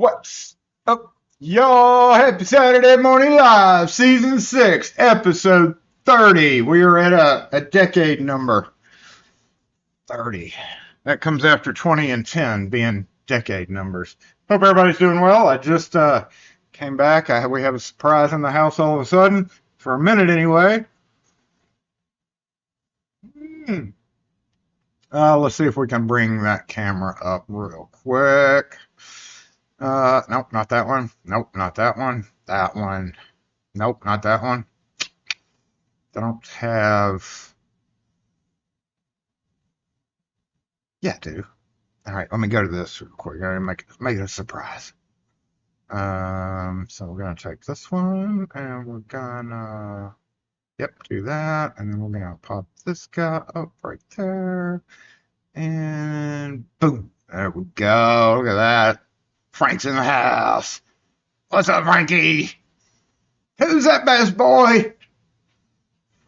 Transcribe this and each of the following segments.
What's up, y'all? Happy Saturday Morning Live, Season 6, Episode 30. We are at a decade number 30. That comes after 20 and 10 being decade numbers. Hope everybody's doing well. I just came back. We have a surprise in the house all of a sudden, for a minute anyway. Let's see if we can bring that camera up real quick. Nope, not that one. Nope, not that one. That one. Nope, not that one. Don't have. Yeah, I do. All right, let me go to this real quick. I gotta make it a surprise. So we're gonna take this one, and we're gonna, yep, do that, and then we're gonna pop this guy up right there, and boom, there we go. Look at that. Frank's in the house. What's up, Frankie? Who's that best boy?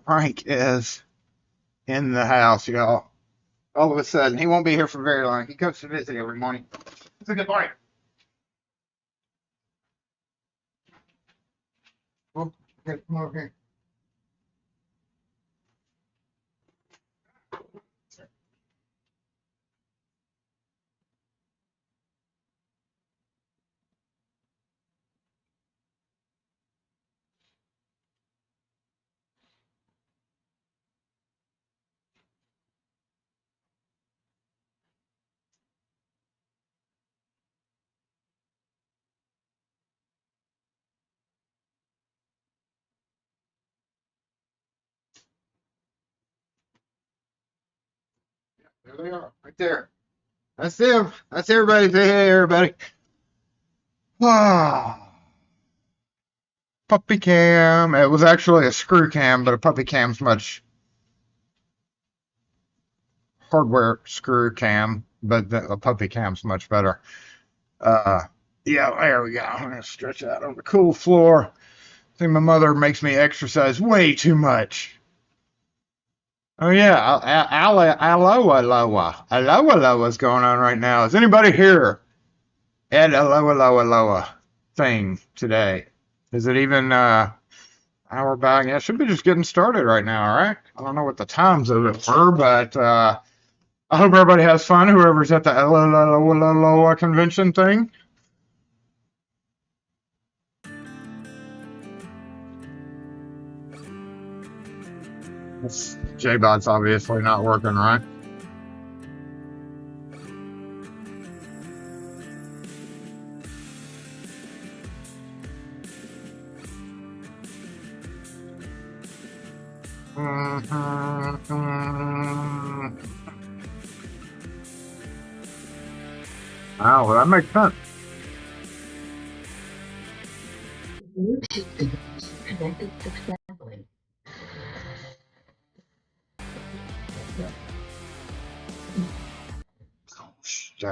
Frank is in the house, y'all. All of a sudden, he won't be here for very long. He comes to visit every morning. It's a good morning. Oh, come over here. There they are, right there. That's them. That's everybody. Say hey, everybody. Ah, puppy cam. It was actually a screw cam, but a puppy cam's much hardware screw cam, but a puppy cam's much better. Yeah, there we go. I'm gonna stretch out on the cool floor. I think my mother makes me exercise way too much. Oh yeah, Aloha is going on right now. Is anybody here at Aloha thing today? Is it even hour back? Yeah, it should be just getting started right now, all right? I don't know what the times of it were, but I hope everybody has fun, whoever's at the Aloha convention thing. J-Bot's obviously not working, right? Oh, well, that makes sense. Connected successfully. So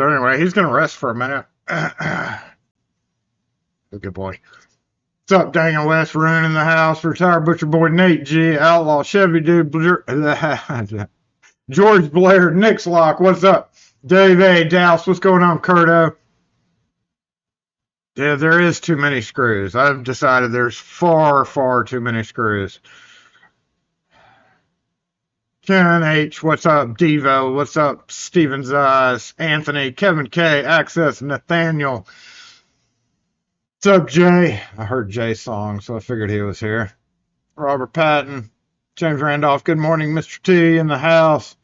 anyway, he's gonna rest for a minute. Good boy. What's up, Daniel West, Rune in the house, retired butcher boy Nate G, outlaw Chevy dude, George Blair, Nick's Lock, what's up? Dave A, Douse, what's going on, Curto? Yeah, there is too many screws. I've decided there's far, far too many screws. Ken H, what's up? Devo, what's up? Steven's Eyes, Anthony, Kevin K, Access, Nathaniel. What's up, Jay? I heard Jay's song, so I figured he was here. Robert Patton, James Randolph, good morning, Mr. T in the house.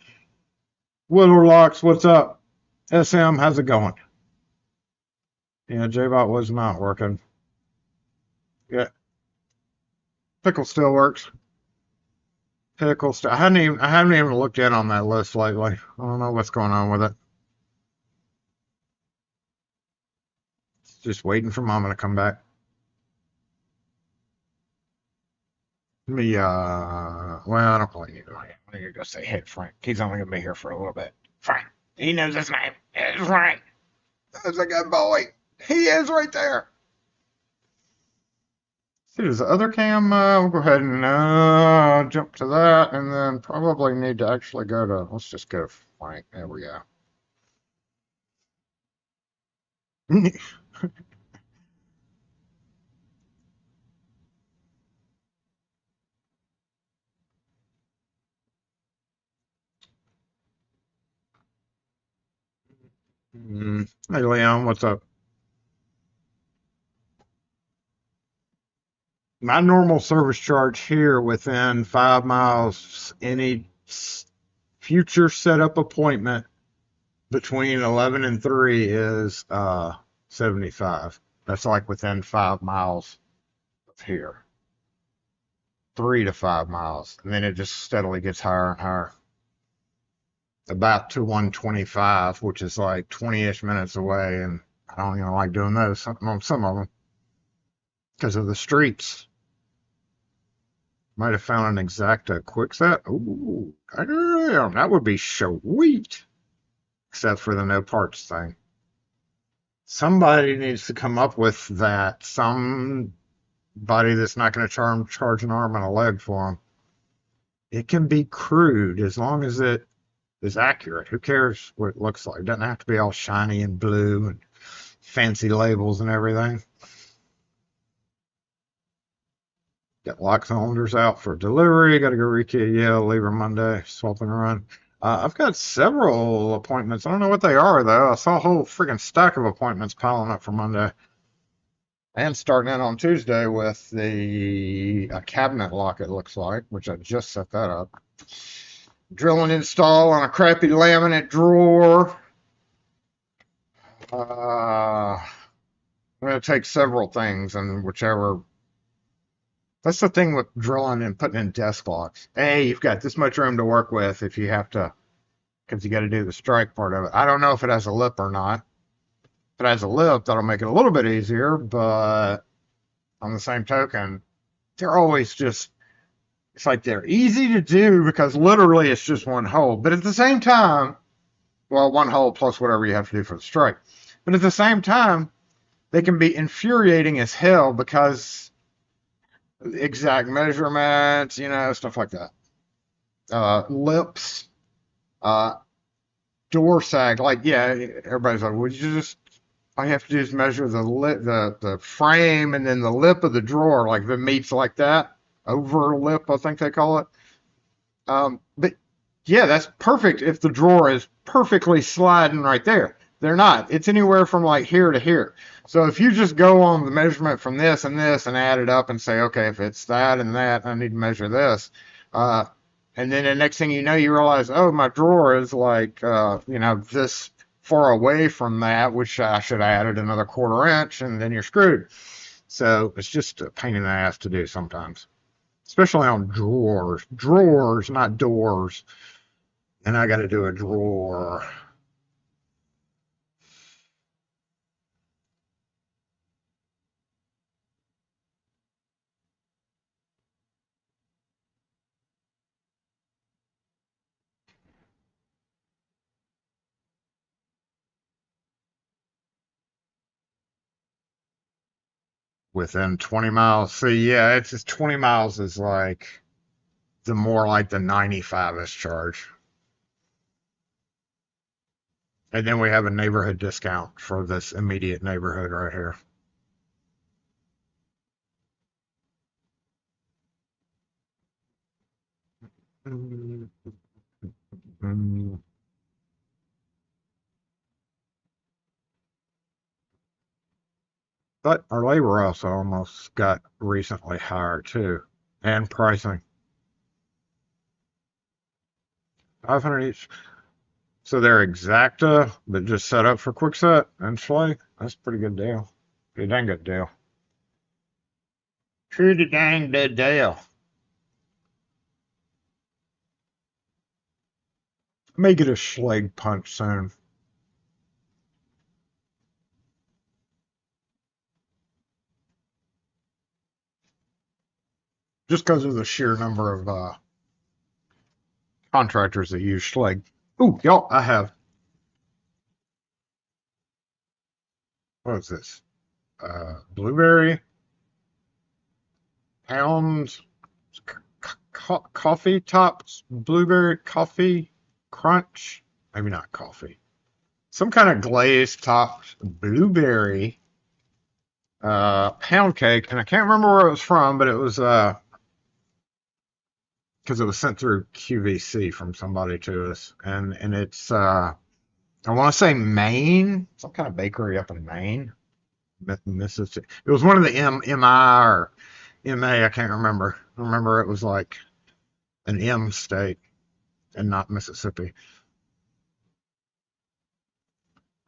Willow Locks, what's up? SM, how's it going? Yeah, J-Bot was not working. Yeah. Pickle still works. Pickle still. I haven't even looked in on that list lately. I don't know what's going on with it. Just waiting for Mama to come back. Well, I don't really need to. I need to go say hey, Frank. He's only gonna be here for a little bit. Frank. He knows his name. It's Frank. That's a good boy. He is right there. See, does the other cam, we'll go ahead and jump to that, and then probably need to actually go to, let's just go to Frank. There we go. Hey, Leon, what's up? My normal service charge here within 5 miles, any future setup appointment between 11 and 3 is 75. That's like within 5 miles of here. 3 to 5 miles. And then it just steadily gets higher and higher. About to 125, which is like 20-ish minutes away. And I don't even like doing those on some of them because of the streets. Might have found an exacta quick set. Ooh, damn, that would be sweet. Except for the no parts thing. Somebody needs to come up with that. Somebody that's not going to charge an arm and a leg for them. It can be crude as long as it is accurate. Who cares what it looks like? It doesn't have to be all shiny and blue and fancy labels and everything. Got lock cylinders out for delivery. Got to go rekey. Yeah, lever Monday. Swap and run. I've got several appointments. I don't know what they are, though. I saw a whole freaking stack of appointments piling up for Monday. And starting in on Tuesday with the cabinet lock, it looks like, which I just set that up. Drill and install on a crappy laminate drawer. I'm going to take several things and whichever. That's the thing with drilling and putting in desk locks. Hey, you've got this much room to work with if you have to, because you got to do the strike part of it. I don't know if it has a lip or not. If it has a lip, that'll make it a little bit easier, but on the same token, they're always just, it's like they're easy to do because literally it's just one hole. But at the same time, well, one hole plus whatever you have to do for the strike. But at the same time, they can be infuriating as hell because exact measurements, stuff like that. Lips, door sag. Like, yeah, everybody's like, would you just, all you have to do is measure the frame and then the lip of the drawer, like if it meets like that, over lip, I think they call it. But yeah, that's perfect if the drawer is perfectly sliding right there. They're not. It's anywhere from like here to here. So if you just go on the measurement from this and this and add it up and say, okay, if it's that and that, I need to measure this. And then the next thing you know, you realize, oh, my drawer is like, this far away from that, which I should have added another 1/4 inch, and then you're screwed. So it's just a pain in the ass to do sometimes, especially on drawers, not doors. And I got to do a drawer. Within 20 miles. See, yeah, it's just 20 miles is like the more like the 95-ish charge. And then we have a neighborhood discount for this immediate neighborhood right here. But our labor also almost got recently higher too, and pricing 500 each. So they're exacta, but just set up for quick set and slay. That's a pretty good deal. Pretty dang good deal. Pretty dang good deal. May get a Schleg punch soon. Just because of the sheer number of contractors that use Schleg. Ooh, y'all, I have. What is this? Blueberry. pound coffee tops, blueberry coffee crunch. Maybe not coffee. Some kind of glazed topped blueberry pound cake, and I can't remember where it was from, but it was because it was sent through QVC from somebody to us, and it's I want to say Maine, some kind of bakery up in Maine, Mississippi. It was one of the MI or MA, I can't remember. I remember it was like an M state and not Mississippi.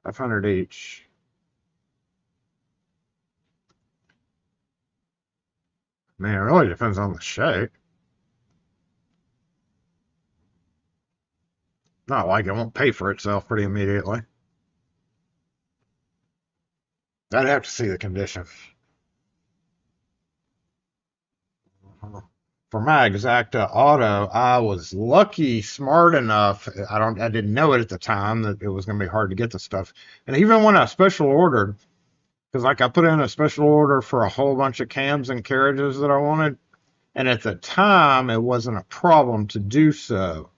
500 each. Man, it really depends on the shape. Not like it won't pay for itself pretty immediately. I'd have to see the condition. For my Exacta Auto, I was lucky, smart enough. I didn't know it at the time that it was going to be hard to get the stuff. And even when I special ordered, because like I put in a special order for a whole bunch of cams and carriages that I wanted, and at the time it wasn't a problem to do so.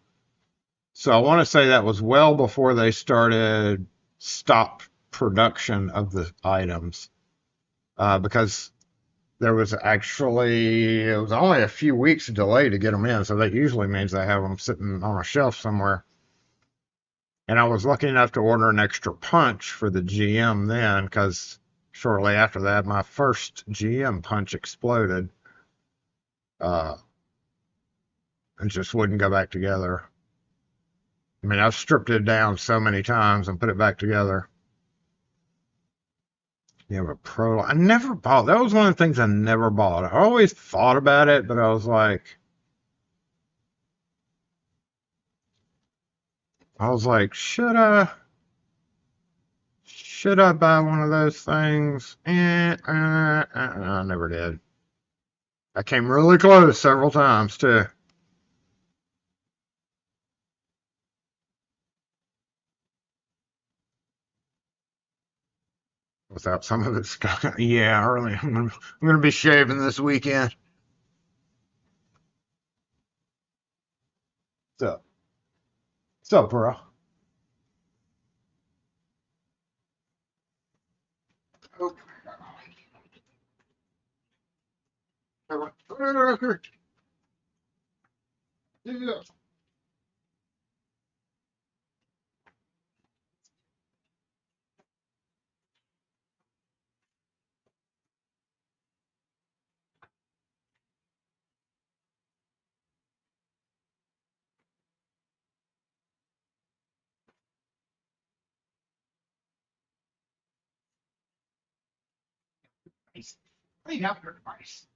So I want to say that was well before they started stop production of the items, because there was actually it was only a few weeks delay to get them in, so that usually means they have them sitting on a shelf somewhere. And I was lucky enough to order an extra punch for the GM then, because shortly after that, my first GM punch exploded, uh, and just wouldn't go back together. I mean, I've stripped it down so many times and put it back together. You have a pro. I never bought. That was one of the things I never bought. I always thought about it, but I was like, should I buy one of those things? I never did. I came really close several times too. Without some of it's yeah, early. I'm gonna be shaving this weekend. What's up? What's up, bro? Clean up your device.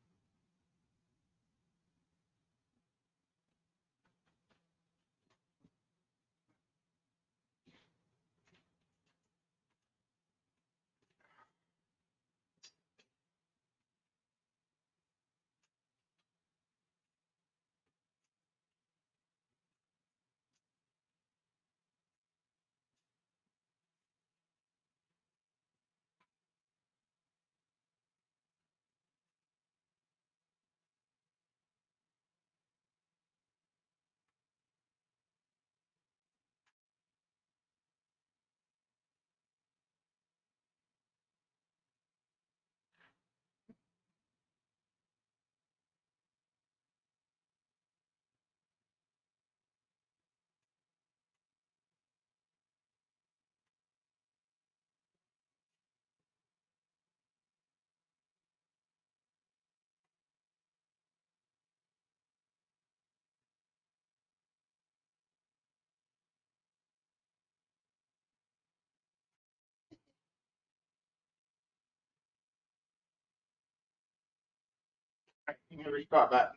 You never thought that.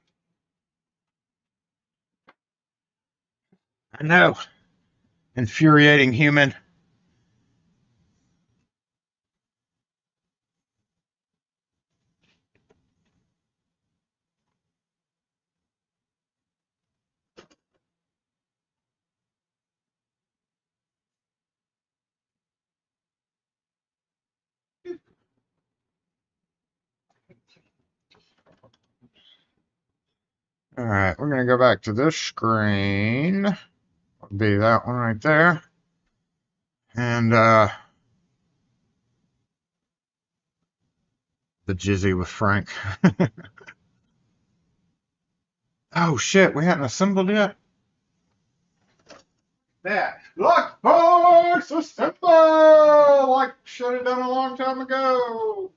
I know. Infuriating human. All right, we're going to go back to this screen. It'll be that one right there. And the jizzy with Frank. Oh, shit, we hadn't assembled yet? That. Lock force assemble! Like, should have done a long time ago.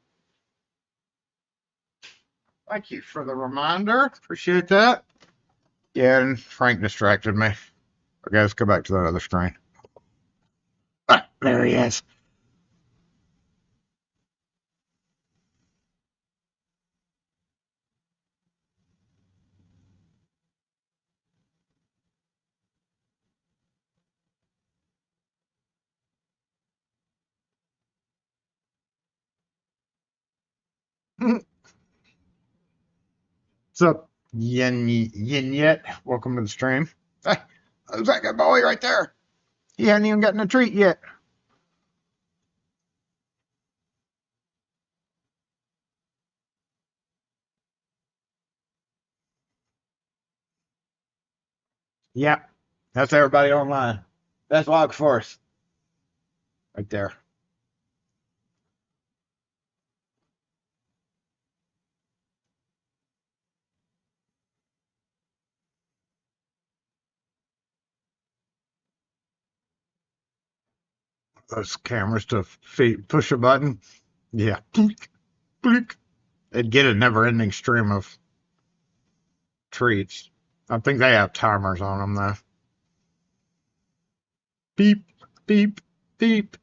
Thank you for the reminder. Appreciate that. Yeah, and Frank distracted me. Okay, let's go back to that other screen. Ah, there he is. What's up, Yin Yet? Welcome to the stream. Hey, who's that good boy right there? He hadn't even gotten a treat yet. Yep, that's everybody online. That's Log Force. Right there. Those cameras to push a button. Yeah. It'd get a never ending stream of treats. I think they have timers on them though. Beep, beep, beep.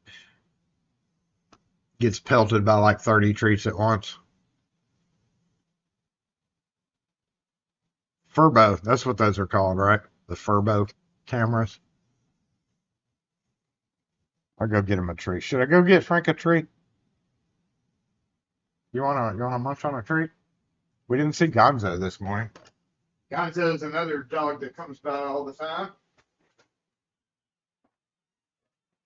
Gets pelted by like 30 treats at once. Furbo, that's what those are called, right? The Furbo cameras. I'll go get him a treat. Should I go get Frank a treat? You wanna munch on a treat? We didn't see Gonzo this morning. Gonzo is another dog that comes by all the time.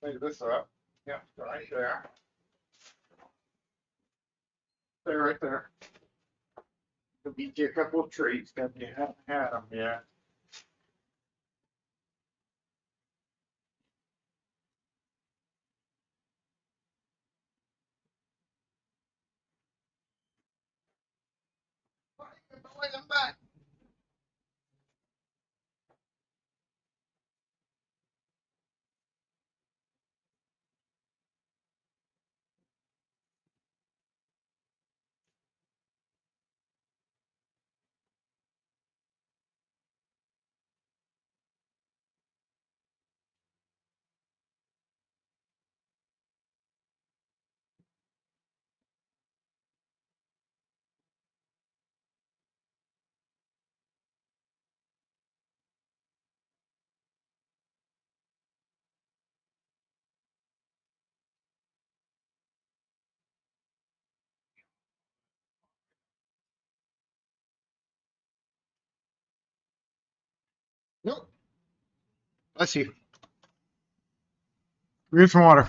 Take this up. Yeah, right there. Stay right there. He'll get you a couple of treats that you haven't had them yet. Back. Nope. Bless you. Get some water.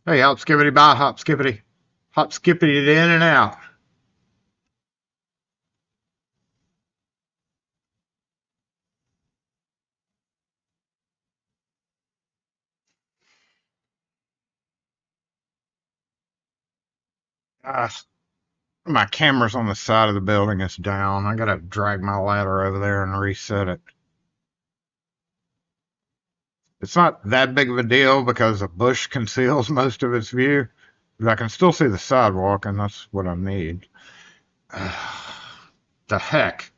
Hey, hop skippity bye, hop skippity. Hop skippity it in and out. My camera's on the side of the building. It's down. I gotta drag my ladder over there and reset it. It's not that big of a deal because a bush conceals most of its view. But I can still see the sidewalk, and that's what I need. The heck?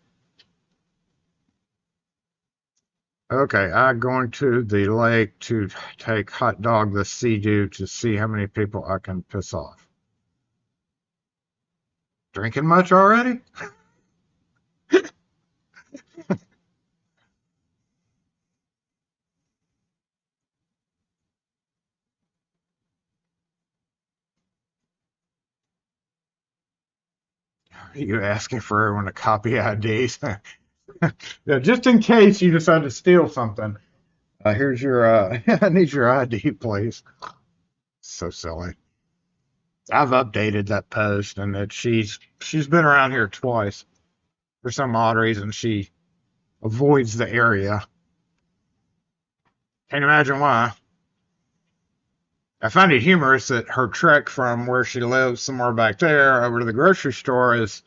Okay, I'm going to the lake to take Hot Dog the Sea-Doo to see how many people I can piss off. Drinking much already? Are you asking for everyone to copy IDs? Yeah, just in case you decide to steal something. Here's your, I need your ID, please. So silly. I've updated that post and that she's been around here twice. For some odd reason, she avoids the area. Can't imagine why. I find it humorous that her trek from where she lives, somewhere back there, over to the grocery store is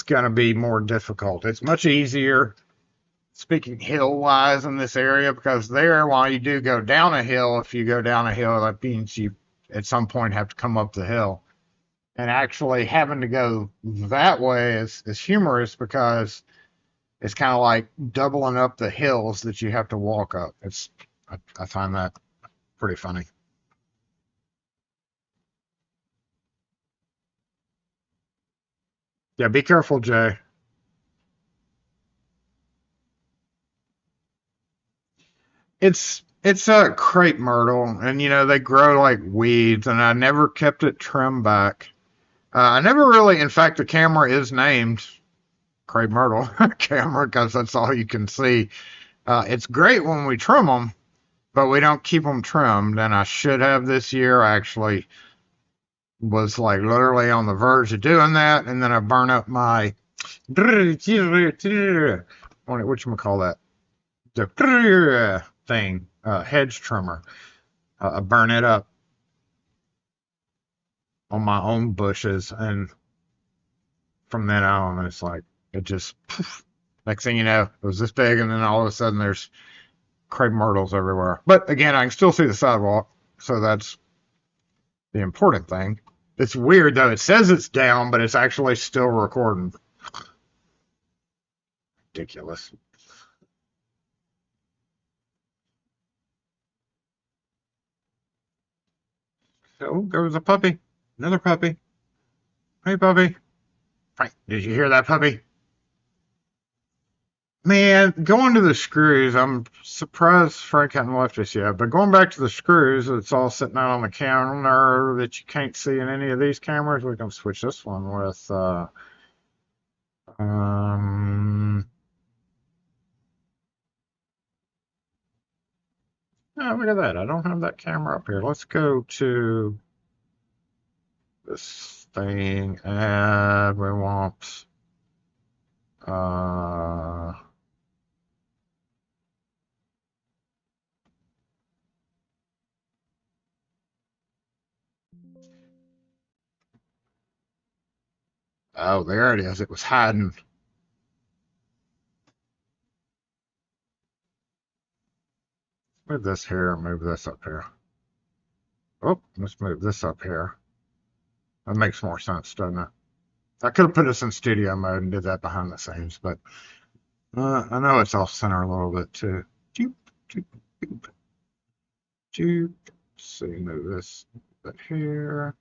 going to be more difficult. It's much easier, speaking hill-wise, in this area, because there, while you do go down a hill, if you go down a hill, that means you at some point have to come up the hill. And actually having to go that way is humorous because it's kind of like doubling up the hills that you have to walk up. I find that pretty funny. Yeah, be careful, Jay. It's a crepe myrtle, and they grow like weeds, and I never kept it trimmed back. I never really, in fact, the camera is named crepe myrtle camera because that's all you can see. It's great when we trim them, but we don't keep them trimmed, and I should have this year. I actually was like literally on the verge of doing that, and then I burn up my whatchamacallit, the thing, hedge trimmer. I burn it up on my own bushes, and from then on, it's like it just poof. Next thing you know, it was this big, and then all of a sudden there's crepe myrtles everywhere. But again, I can still see the sidewalk, so that's the important thing. It's weird though. It says it's down, but it's actually still recording. Ridiculous. Oh, there was a puppy. Another puppy. Hey, puppy. Frank, did you hear that puppy? Man, going to the screws, I'm surprised Frank hadn't left us yet. But going back to the screws, it's all sitting out on the counter that you can't see in any of these cameras. We can switch this one with, oh, look at that. I don't have that camera up here. Let's go to this thing, and we want, uh, oh, there it is. It was hiding. Move this here, move this up here. Oh, let's move this up here. That makes more sense, doesn't it? I could have put us in studio mode and did that behind the scenes, but I know it's off center a little bit too. Doop, doop, doop, doop. So you move this a bit here.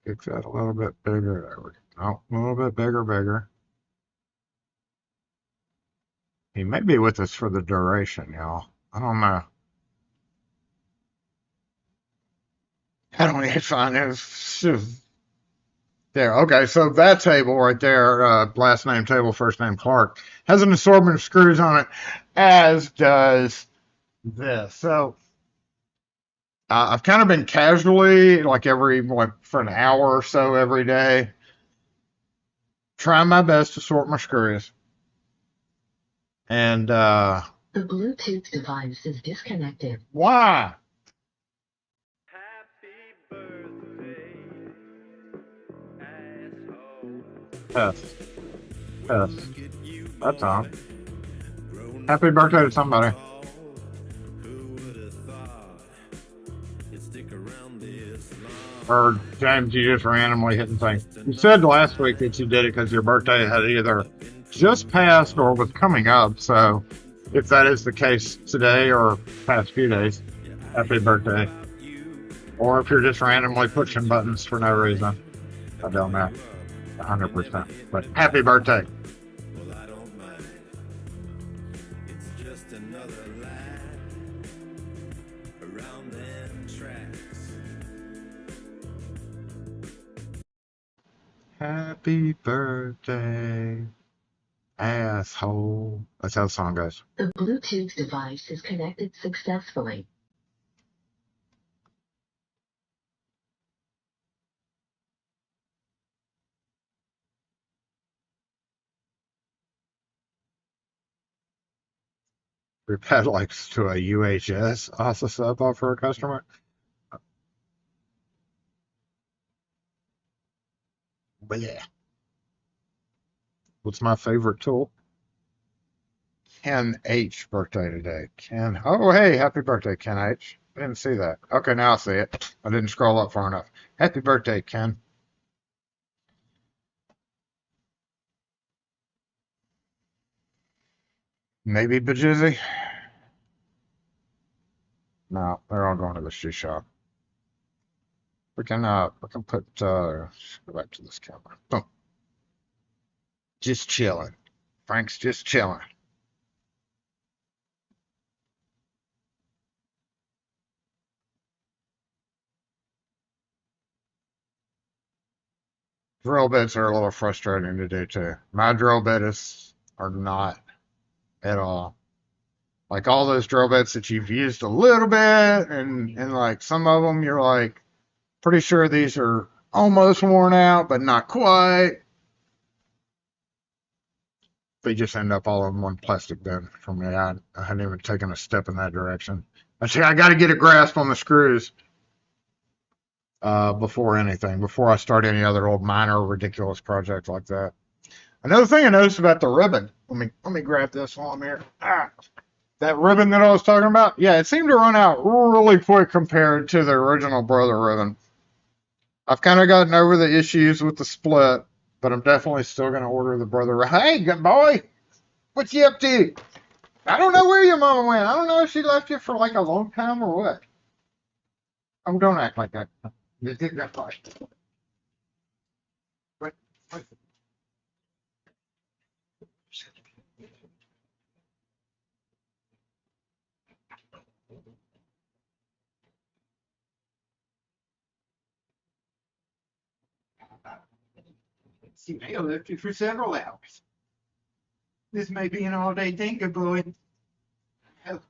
Make that a little bit bigger. There we go. Oh, a little bit bigger, bigger. He may be with us for the duration, y'all. I don't know. I don't need to find it. There, okay, so that table right there, last name table, first name Clark, has an assortment of screws on it, as does this. So I've kind of been casually, like for an hour or so every day, trying my best to sort my screws. And The Bluetooth device is disconnected. why? Yes, yes, that's on. Happy birthday to somebody. Or James, you just randomly hitting things. You said last week that you did it because your birthday had either just passed or was coming up. So if that is the case today or past few days, happy birthday. Or if you're just randomly pushing buttons for no reason, I don't know, 100%. But happy birthday. Happy birthday, asshole. That's how the song goes. The Bluetooth device is connected successfully. Repad likes to a UHS also sub off for a customer. But yeah. What's my favorite tool? Ken H birthday today. Ken. Oh, hey, happy birthday, Ken H. I didn't see that. Okay, now I see it. I didn't scroll up far enough. Happy birthday, Ken. Maybe Bajizzy? No, they're all going to the shoe shop. We can put, go back to this camera. Boom. Just chilling. Frank's just chilling. Drill bits are a little frustrating to do too. My drill bits are not at all. Like all those drill bits that you've used a little bit, and like some of them you're like pretty sure these are almost worn out, but not quite. They just end up all in one plastic bin for me. I hadn't even taken a step in that direction. I say I got to get a grasp on the screws before anything, before I start any other old minor ridiculous project like that. Another thing I noticed about the ribbon. Let me grab this while I'm here. That ribbon that I was talking about, yeah, it seemed to run out really quick compared to the original Brother ribbon. I've kind of gotten over the issues with the split, but I'm definitely still going to order the Brother. Hey, good boy, what you up to? I don't know where your mama went. I don't know if she left you for like a long time or what. Oh, don't act like that. You did that right. What? She may have left you for several hours. This may be an all-day dinka boy. Oh.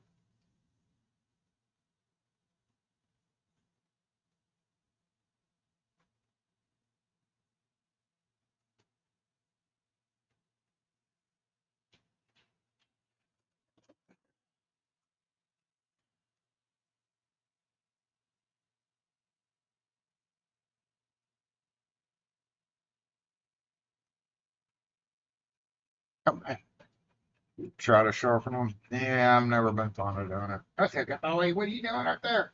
Okay. Try to sharpen them. Yeah, I've never been fond of doing it. Okay, Ollie, what are you doing up there?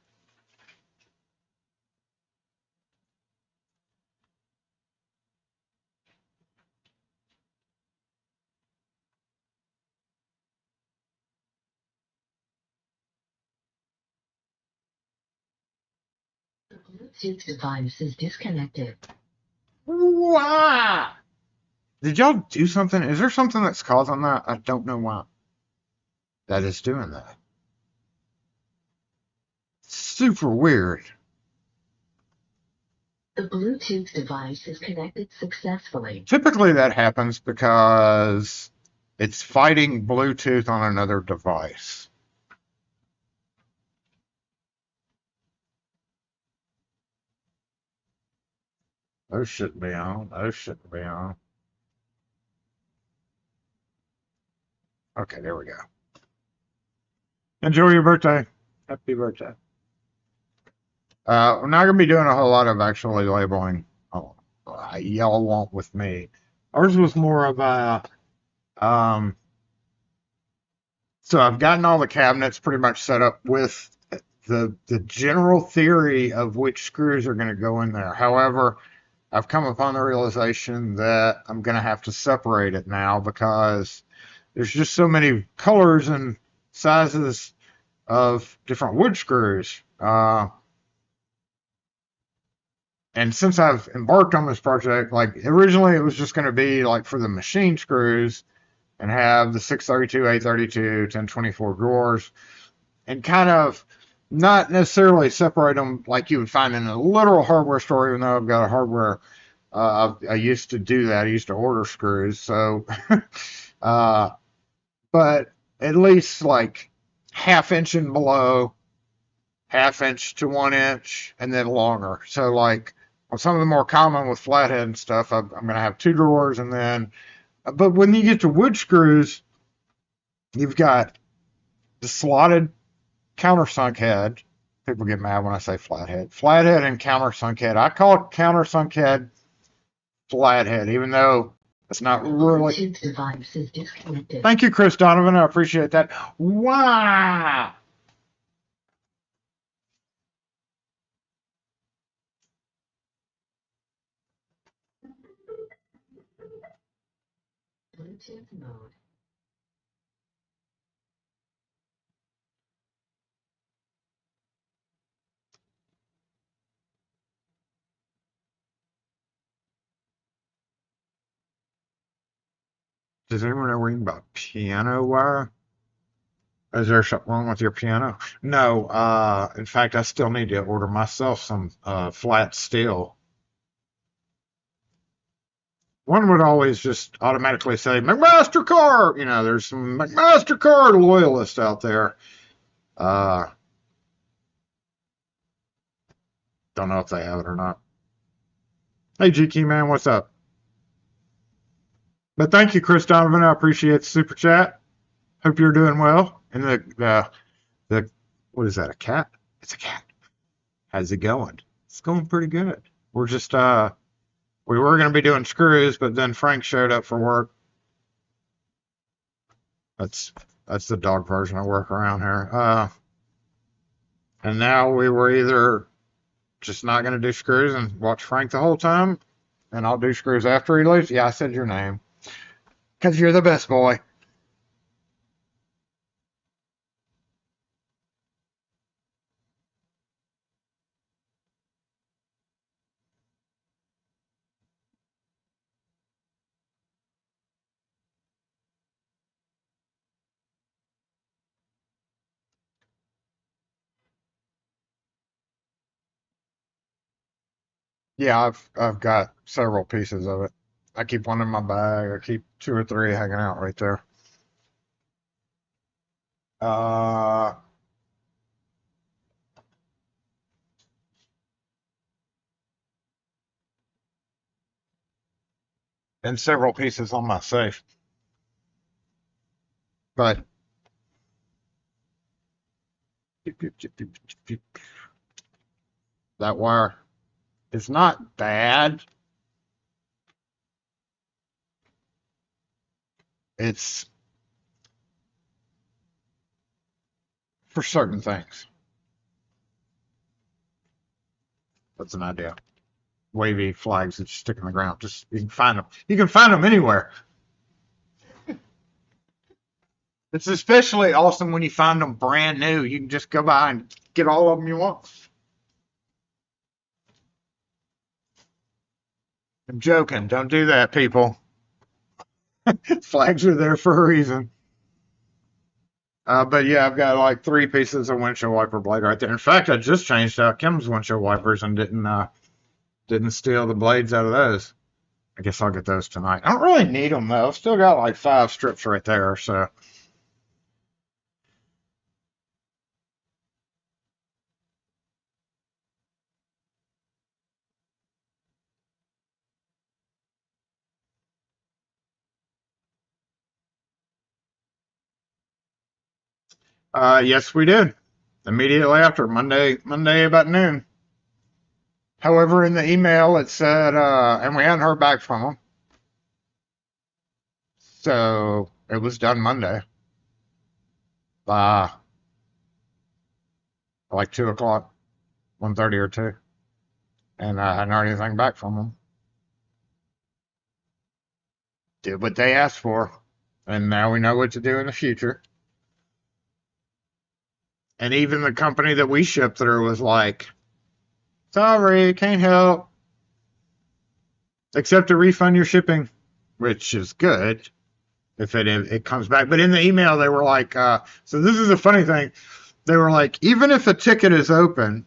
The Bluetooth device is disconnected. Why? Did y'all do something? Is there something that's causing that? I don't know why. That is doing that. Super weird. The Bluetooth device is connected successfully. Typically that happens because it's fighting Bluetooth on another device. Those shouldn't be on. Those shouldn't be on. Okay, there we go. Enjoy your birthday. Happy birthday. We're not going to be doing a whole lot of actually labeling. Oh, y'all won't with me. Ours was more of a, so I've gotten all the cabinets pretty much set up with the general theory of which screws are going to go in there. However, I've come upon the realization that I'm going to have to separate it now because there's just so many colors and sizes of different wood screws. And since I've embarked on this project, like originally it was just going to be like for the machine screws and have the 632, 832, 1024 drawers and kind of not necessarily separate them like you would find in a literal hardware store, even though I've got a hardware. I used to do that. I used to order screws. So, but at least like half-inch and below, half-inch to 1-inch, and then longer. So like on some of the more common with flathead and stuff, I'm going to have 2 drawers, and then, but when you get to wood screws, you've got the slotted countersunk head. People get mad when I say flathead. Flathead and countersunk head. I call it countersunk head flathead, even though it's not really. Bluetooth device is disconnected. Thank you, Chris Donovan. I appreciate that. Wow. Bluetooth mode. Does anyone know anything about piano wire? Is there something wrong with your piano? No. In fact, I still need to order myself some flat steel. One would always just automatically say McMaster-Carr. You know, there's some McMaster-Carr loyalists out there. Don't know if they have it or not. Hey, GK man, what's up? But thank you, Chris Donovan. I appreciate the super chat. Hope you're doing well. And the what is that? A cat? It's a cat. How's it going? It's going pretty good. We're just we were going to be doing screws, but then Frank showed up for work. That's the dog version of work around here. And now we were either just not going to do screws and watch Frank the whole time, and I'll do screws after he leaves. Yeah, I said your name. Because you're the best boy. Yeah, I've got several pieces of it. I keep one in my bag. I keep 2 or 3 hanging out right there. Uh, and several pieces on my safe. But that wire is not bad. It's for certain things. That's an idea. Wavy flags that you stick in the ground. Just you can find them. You can find them anywhere. It's especially awesome when you find them brand new. You can just go by and get all of them you want. I'm joking. Don't do that, people. Flags are there for a reason. But yeah, I've got like 3 pieces of windshield wiper blade right there. In fact, I just changed out Kim's windshield wipers and didn't steal the blades out of those. I guess I'll get those tonight. I don't really need them though. I've still got like 5 strips right there, so. Yes, we did. Immediately after Monday about noon. However, in the email it said, and we hadn't heard back from them. So it was done Monday. Like 2 o'clock, 1:30 or 2. And I hadn't heard anything back from them. Did what they asked for. And now we know what to do in the future. And even the company that we shipped through was like, sorry, can't help. Except to refund your shipping, which is good if it comes back. But in the email, they were like, so this is a funny thing. They were like, even if a ticket is open,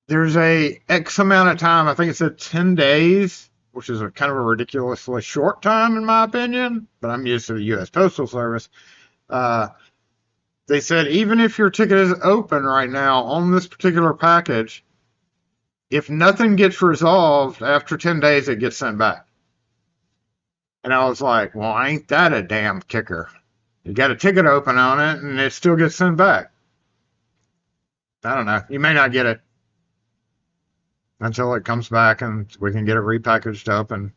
there's a X amount of time. I think it said 10 days, which is a kind of a ridiculously short time in my opinion. But I'm used to the U.S. Postal Service. They said even if your ticket is open right now on this particular package, if nothing gets resolved after 10 days, it gets sent back. And I was like, well, ain't that a damn kicker? You got a ticket open on it, and it still gets sent back. I don't know. You may not get it until it comes back, and we can get it repackaged up and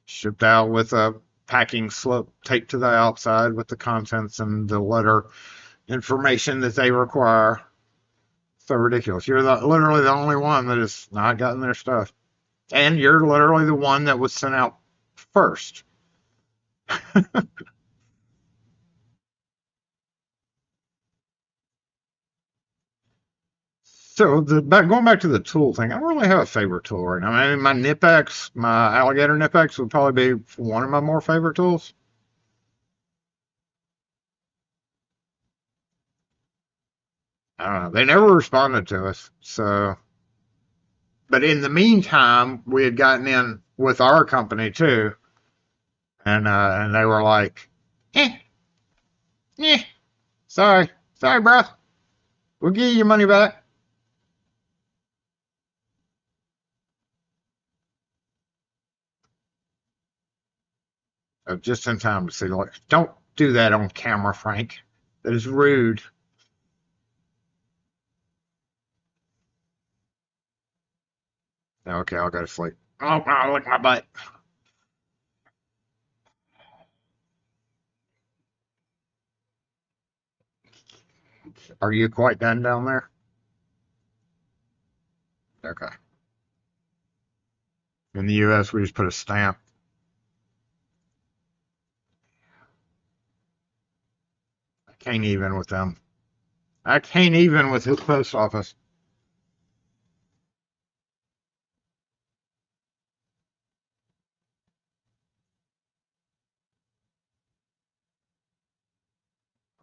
shipped out with a packing slip taped to the outside with the contents and the letter information that they require. So ridiculous. You're literally the only one that has not gotten their stuff. And you're literally the one that was sent out first. So going back to the tool thing, I don't really have a favorite tool right now. I mean, my Nipex, my alligator Nipex would probably be one of my more favorite tools. I don't know. They never responded to us. So, but in the meantime, we had gotten in with our company too, and they were like, eh, eh, sorry, bro, we'll give you your money back. Just in time to see, like, don't do that on camera, Frank. That is rude. Okay, I'll go to sleep. Oh, I'll lick my butt. Are you quite done down there? Okay. In the U.S., we just put a stamp. I can't even with them. I can't even with the post office.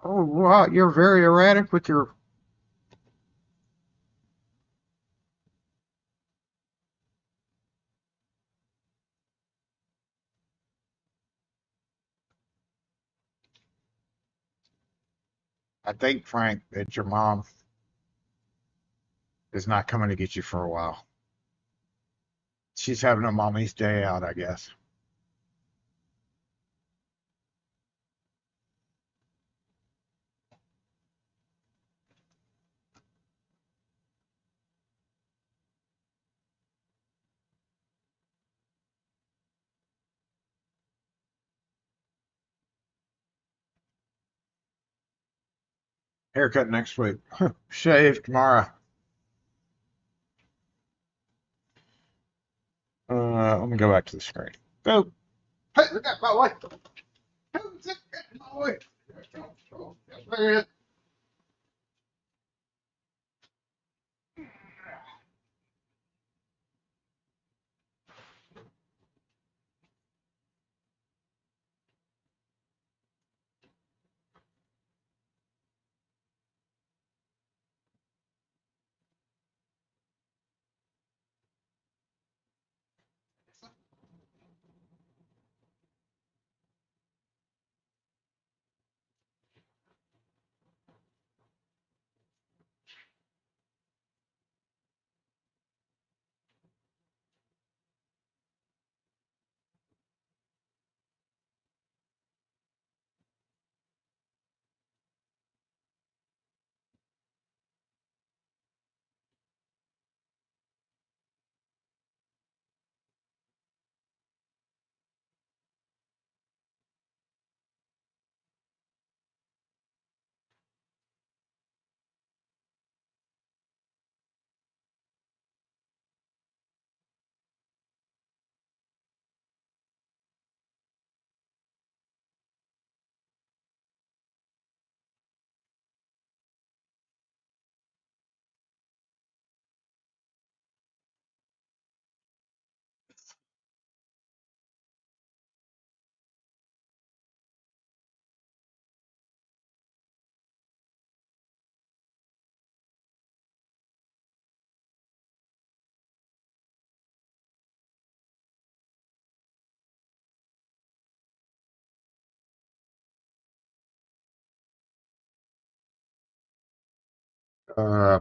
Oh, wow, you're very erratic with your. I think, Frank, that your mom is not coming to get you for a while. She's having a mommy's day out, I guess. Haircut next week. Shave tomorrow. Let me go back to the screen. Go. Hey, look at my wife. Look at my wife.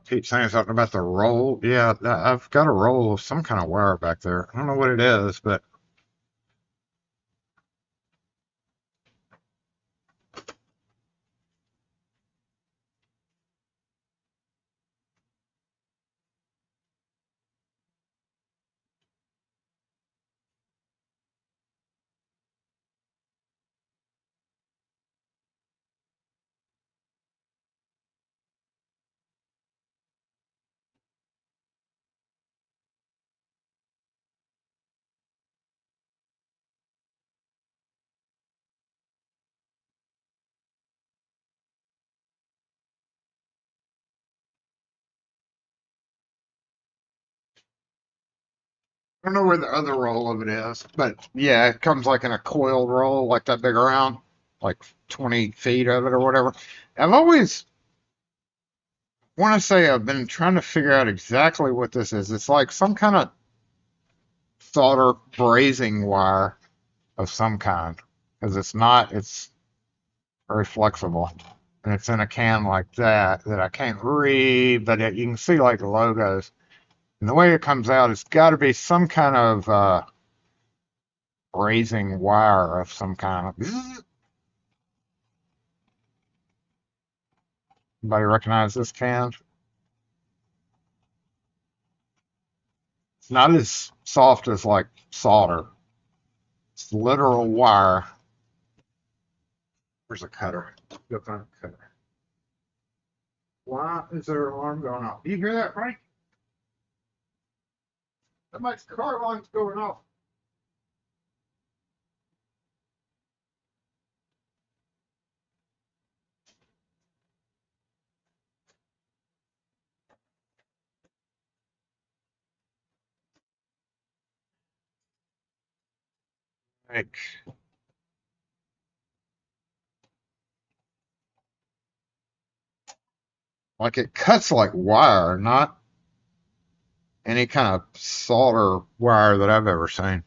Pete saying something about the roll. Yeah, I've got a roll of some kind of wire back there. I don't know what it is, but I don't know where the other roll of it is, but yeah, it comes like in a coiled roll, like that big around, like 20 feet of it or whatever. I've always want to say I've been trying to figure out exactly what this is. It's like some kind of solder brazing wire of some kind, because it's very flexible. And it's in a can like that I can't read, but you can see like the logos. And the way it comes out, it's got to be some kind of brazing wire of some kind. Anybody recognize this can? It's not as soft as like solder. It's literal wire. Where's a cutter? Go find a cutter. Why is there an alarm going off? Do you hear that, Frank? Somebody's car alarm's going off. Like it cuts like wire, not any kind of solder wire that I've ever seen. I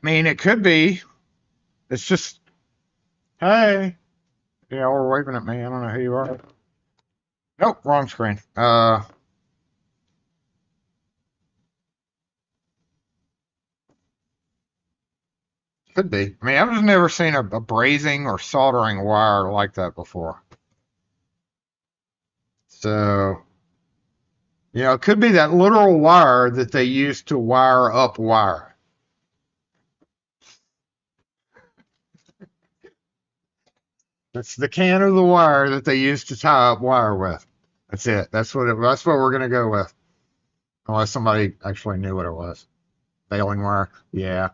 mean, it could be. It's just, hey, yeah, we're waving at me. I don't know who you are. Nope, wrong screen. Could be. I mean, I've just never seen a brazing or soldering wire like that before. So, it could be that literal wire that they use to wire up wire. That's the can of the wire that they use to tie up wire with. That's it. That's what we're gonna go with. Unless somebody actually knew what it was. Baling wire. Yeah.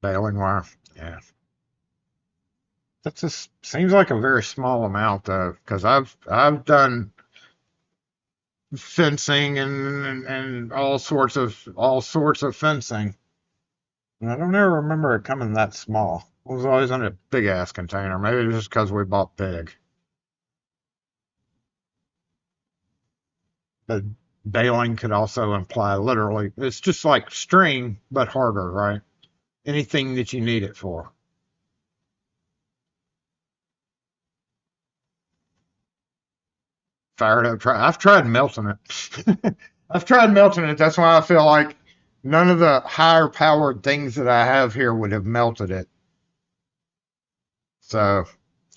Baling wire. Yeah. That just seems like a very small amount though, because I've done fencing and all sorts of fencing. And I don't ever remember it coming that small. It was always in a big ass container. Maybe it's just because we bought big. But baling could also imply literally, it's just like string, but harder, right? Anything that you need it for. Fired up. I've tried melting it. I've tried melting it. That's why I feel like none of the higher powered things that I have here would have melted it. So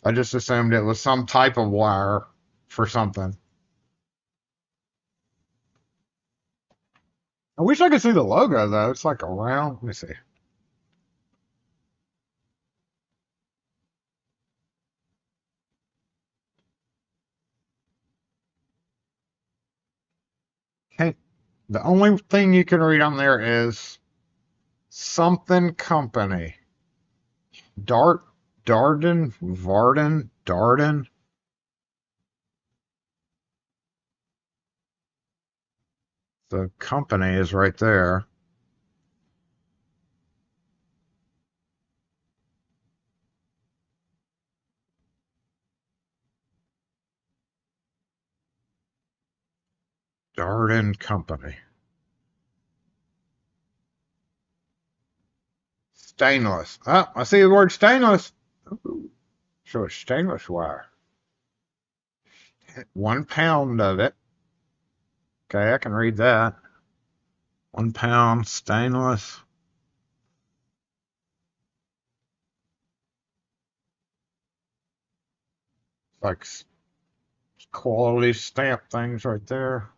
I just assumed it was some type of wire for something. I wish I could see the logo though. It's like a round. Let me see. Can't, the only thing you can read on there is something company. Darden. The company is right there. Darden Company. Stainless. Oh, I see the word stainless. Ooh, so it's stainless wire. 1 pound of it. Okay, I can read that. 1 pound stainless. Like quality stamp things right there.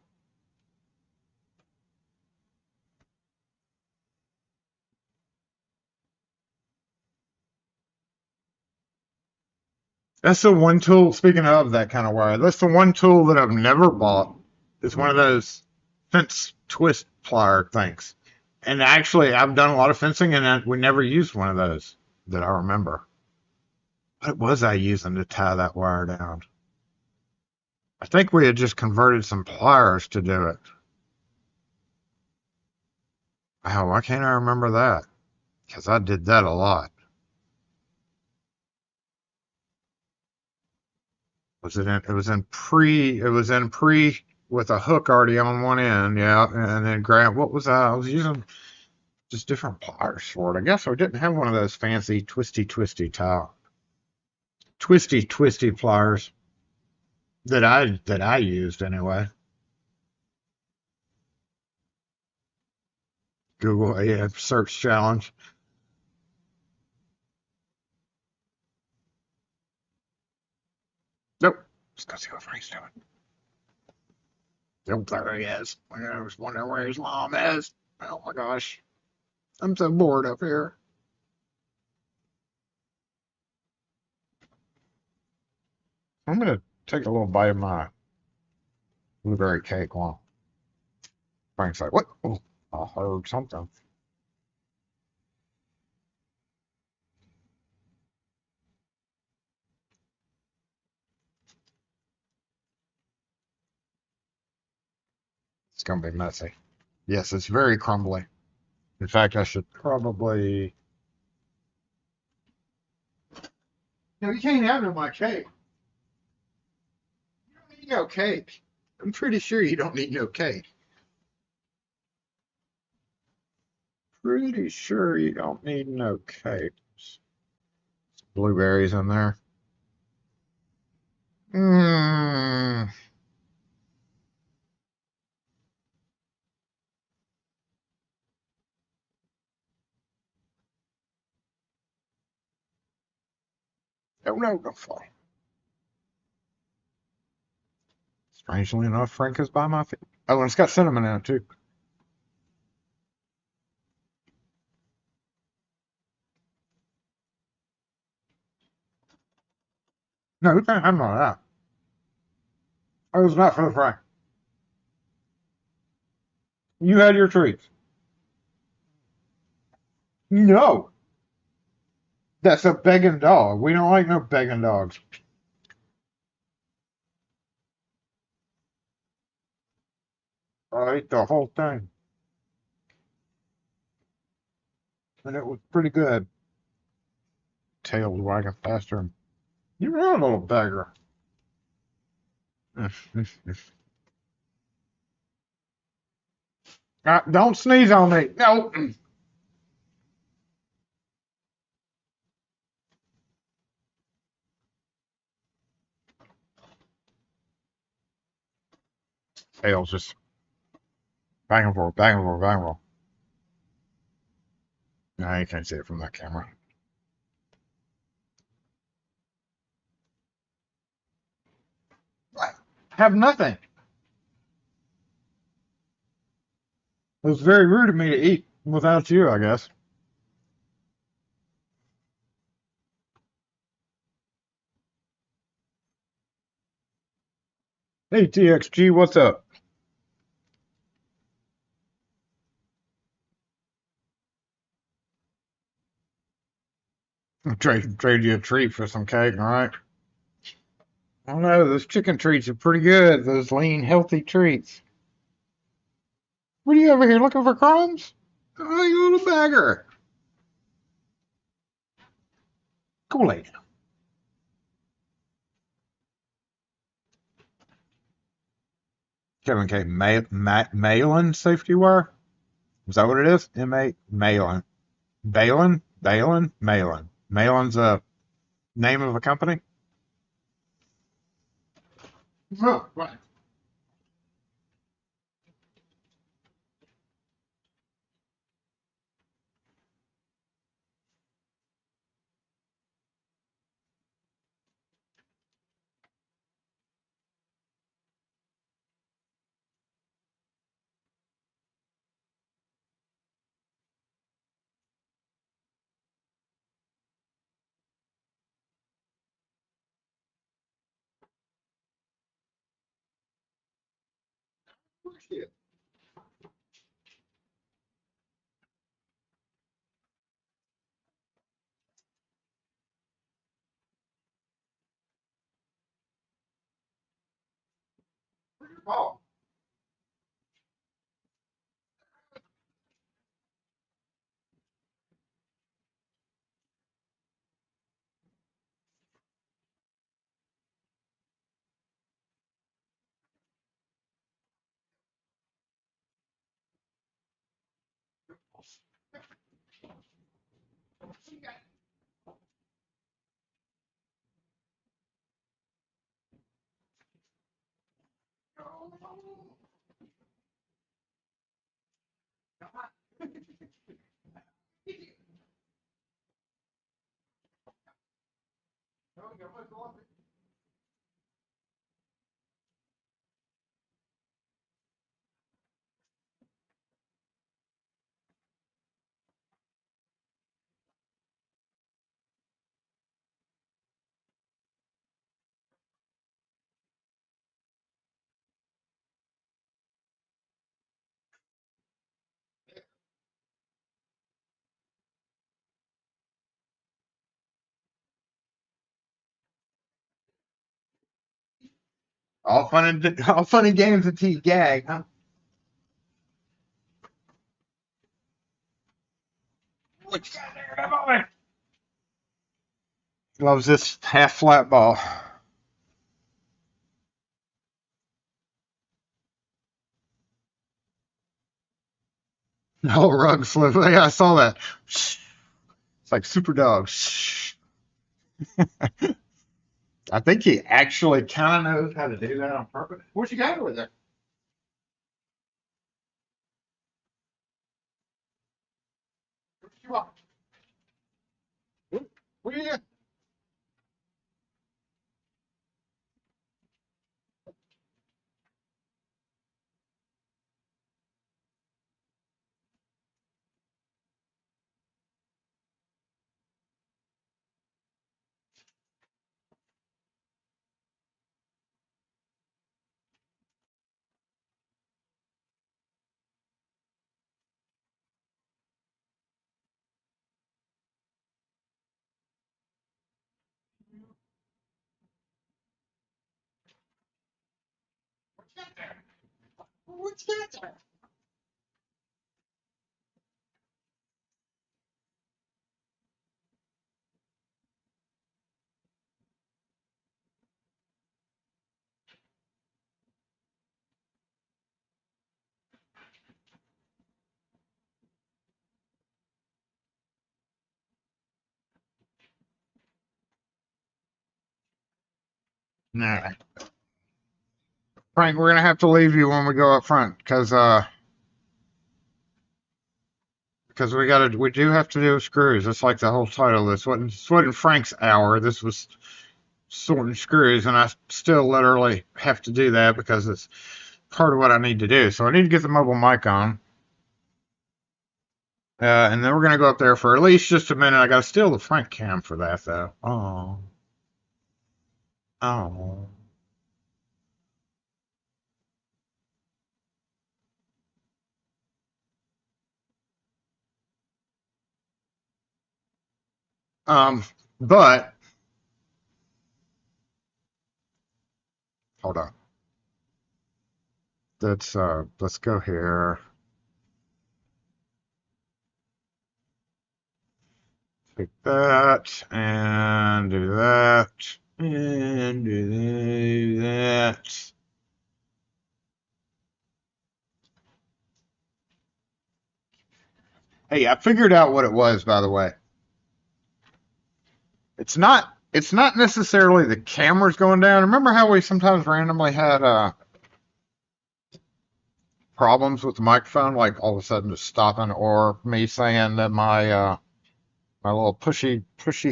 That's the one tool, speaking of that kind of wire, that's the one tool that I've never bought. It's one of those fence twist plier things. And actually, I've done a lot of fencing, and we never used one of those that I remember. What was I using to tie that wire down? I think we had just converted some pliers to do it. Oh, why can't I remember that? Because I did that a lot. Was it in? It was in pre. It was in pre with a hook already on one end, yeah, and then grab. What was I? I was using just different pliers for it. I guess I didn't have one of those fancy twisty pliers that I used anyway. Google yeah, search challenge. Nope. Just go see what Frank's doing. Nope, there he is. I was wondering where his mom is. Oh my gosh. I'm so bored up here. I'm gonna take a little bite of my blueberry cake while Frank's like, what? Oh, I heard something. It's gonna be messy. Yes, it's very crumbly. In fact, I should probably. No, you can't have it in my cake. You don't need no cake. I'm pretty sure you don't need no cake. Pretty sure you don't need no cakes. Blueberries in there. Mmm. Oh no, don't fall. Strangely enough, Frank is by my feet. Oh, and it's got cinnamon in it too. No, you can't have none of that. Oh, it's not for the Frank. You had your treats. No, that's a begging dog. We don't like no begging dogs. I ate the whole thing, and it was pretty good. Tails wagging faster. You're a little beggar. Don't sneeze on me. No. Tails just back and forth, back and forth, back and forth. No, you can't see it from that camera. I have nothing. It was very rude of me to eat without you, I guess. Hey, TXG, what's up? Trade you a treat for some cake, all right? I don't know. Those chicken treats are pretty good. Those lean, healthy treats. What are you over here looking for crumbs? Oh, you little beggar. Kool-Aid. Kevin K. Malin safety wire? Is that what it is? M-A Malin. Balin? Balin? Malin. Malin's a name of a company? Oh, right. All fun and games until you gag, huh? What you got there, boy? Loves this half flat ball. No rug slip. Yeah, I saw that. It's like super dog. I think he actually kind of knows how to do that on purpose. What you got over there? What you want? What are you doing? What you got there? What you got there? Nah, Frank, we're gonna have to leave you when we go up front because we do have to do screws. That's like the whole title. This wasn't Frank's hour. This was sorting screws, and I still literally have to do that because it's part of what I need to do. So I need to get the mobile mic on. And then we're gonna go up there for at least just a minute. I gotta steal the front cam for that though. Oh, oh. Um, but hold on. Let's go here. Take that and do that and do that. Hey, I figured out what it was, by the way. It's not necessarily the cameras going down. Remember how we sometimes randomly had problems with the microphone, like all of a sudden just stopping, or me saying that my little pushy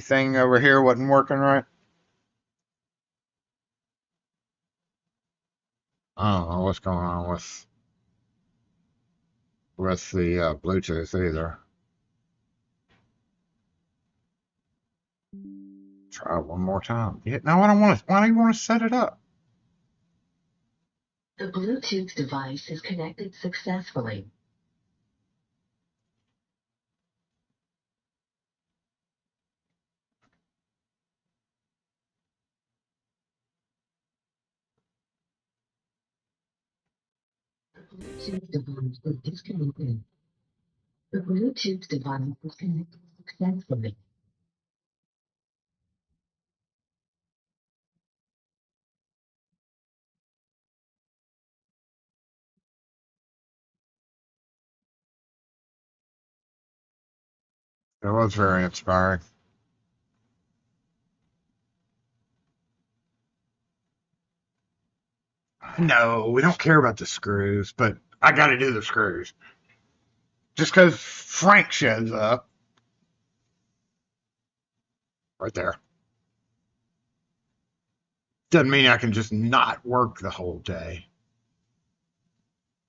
thing over here wasn't working right. I don't know what's going on with the Bluetooth either. Try it one more time. Yeah, no, I don't want to. Why do you want to set it up? The Bluetooth device is connected successfully. The Bluetooth device is disconnected. The Bluetooth device is connected successfully. It was very inspiring. No, we don't care about the screws, but I got to do the screws. Just because Frank shows up right there doesn't mean I can just not work the whole day.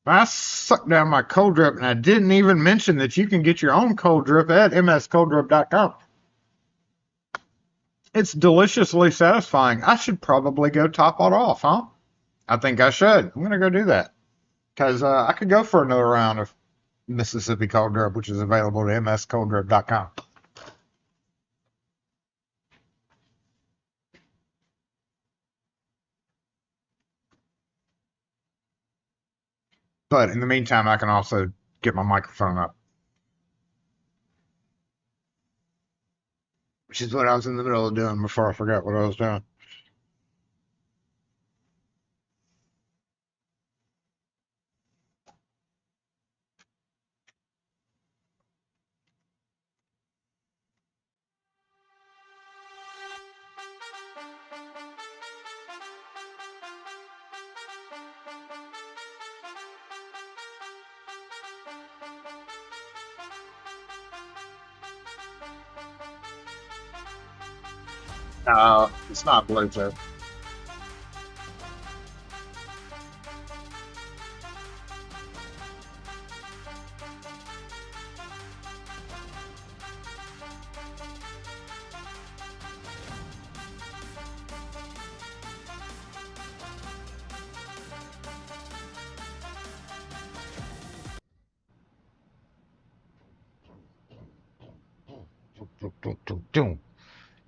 I sucked down my cold drip, and I didn't even mention that you can get your own cold drip at mscolddrip.com. It's deliciously satisfying. I should probably go top it off, huh? I think I should. I'm going to go do that because I could go for another round of Mississippi cold drip, which is available at mscolddrip.com. But in the meantime, I can also get my microphone up, which is what I was in the middle of doing before I forgot what I was doing. It's not Bluetooth.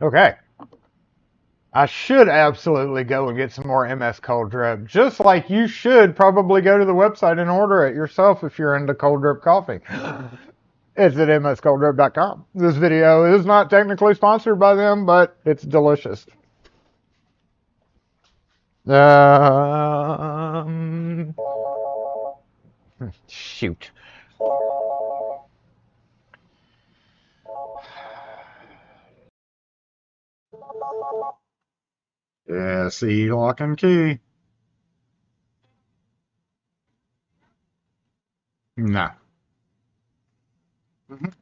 Okay. I should absolutely go and get some more MS Cold Drip, just like you should probably go to the website and order it yourself if you're into cold drip coffee. It's at mscolddrip.com. This video is not technically sponsored by them, but it's delicious. Shoot. Yeah, see, lock and key. No. Mhm.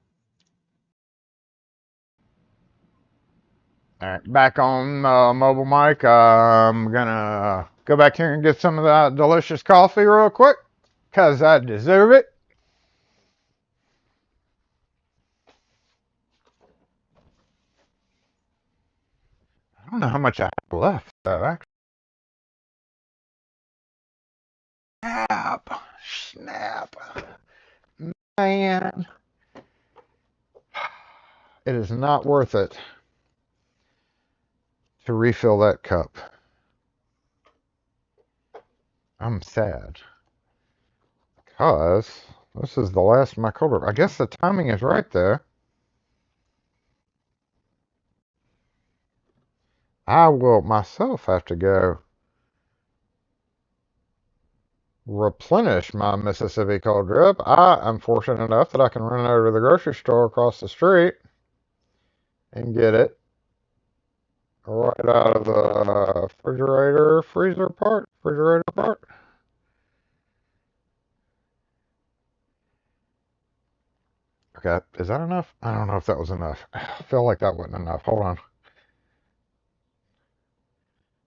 All right, back on mobile mic. I'm gonna go back here and get some of that delicious coffee real quick, because I deserve it. I don't know how much I have left, though, actually. Snap. Snap. Man. It is not worth it to refill that cup. I'm sad. Because this is the last of my cold drip. I guess the timing is right, though. I will myself have to go replenish my Mississippi cold drip. I am fortunate enough that I can run over to the grocery store across the street and get it right out of the refrigerator part. Okay, is that enough? I don't know if that was enough. I feel like that wasn't enough. Hold on.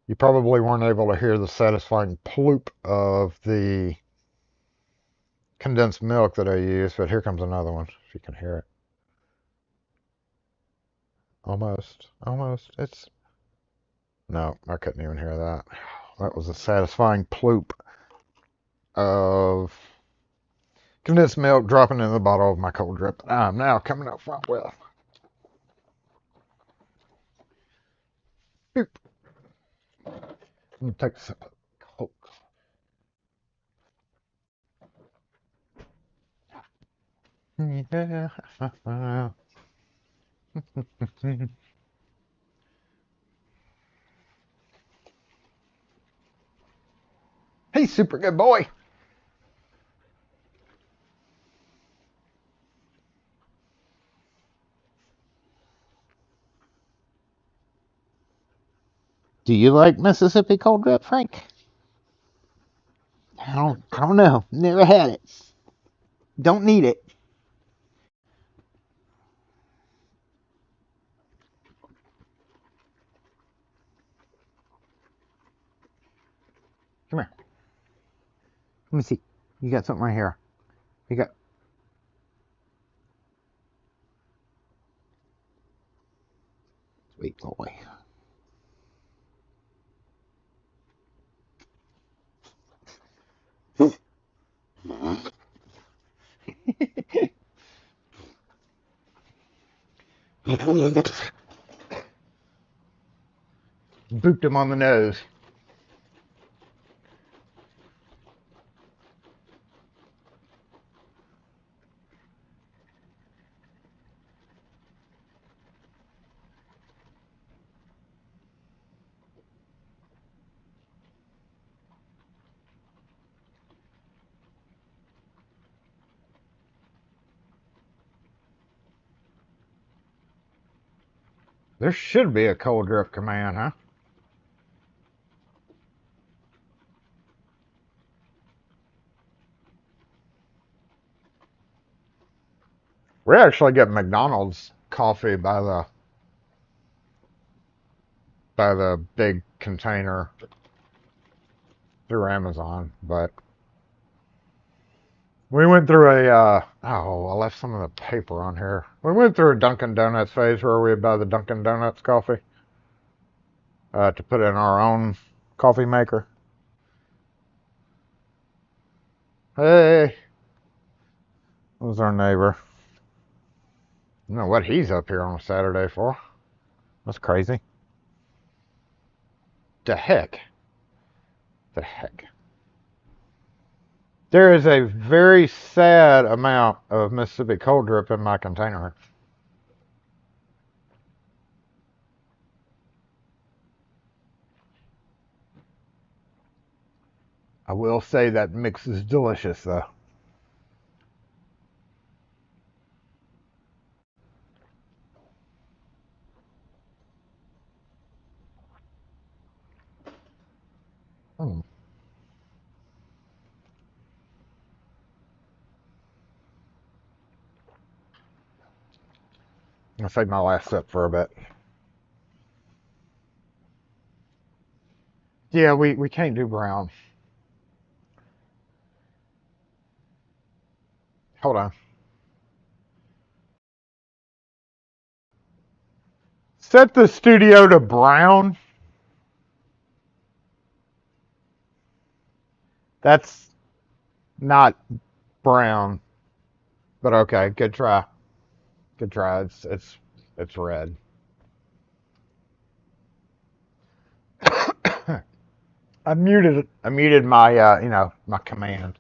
You probably weren't able to hear the satisfying ploop of the condensed milk that I used, but here comes another one, if you can hear it. Almost. It's... No, I couldn't even hear that. That was a satisfying ploop of condensed milk dropping in the bottle of my cold drip that I'm now coming up front with. Boop. I'm gonna take a sip of Coke. Yeah. Hey, super good boy. Do you like Mississippi cold drip, Frank? I don't know. Never had it. Don't need it. Come here. Let me see. You got something right here. You got. Sweet boy. Booped him on the nose. There should be a cold drift command, huh? We actually get McDonald's coffee by the big container through Amazon, but we went through a oh, I left some of the paper on here. We went through a Dunkin' Donuts phase where we would buy the Dunkin' Donuts coffee to put in our own coffee maker. Hey, who's our neighbor? I don't know what he's up here on a Saturday for. That's crazy. The heck? The heck? There is a very sad amount of Mississippi cold drip in my container. I will say that mix is delicious, though. Mm. I'll save my last sip for a bit. Yeah, we can't do brown. Hold on. Set the studio to brown. That's not brown, but okay, good try. Good try. It's red. I muted my my command.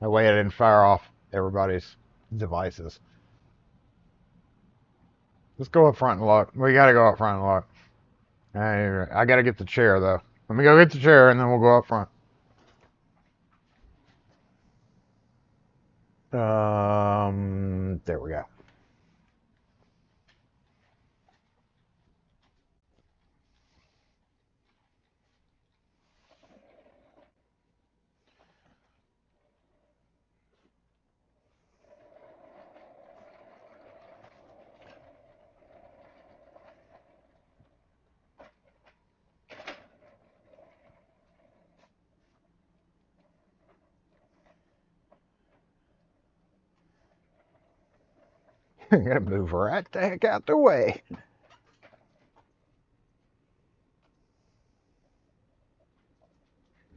That way I didn't fire off everybody's devices. Let's go up front and look. We gotta go up front and look. I gotta get the chair though. Let me go get the chair and then we'll go up front. There we go. I'm gonna move right the heck out the way.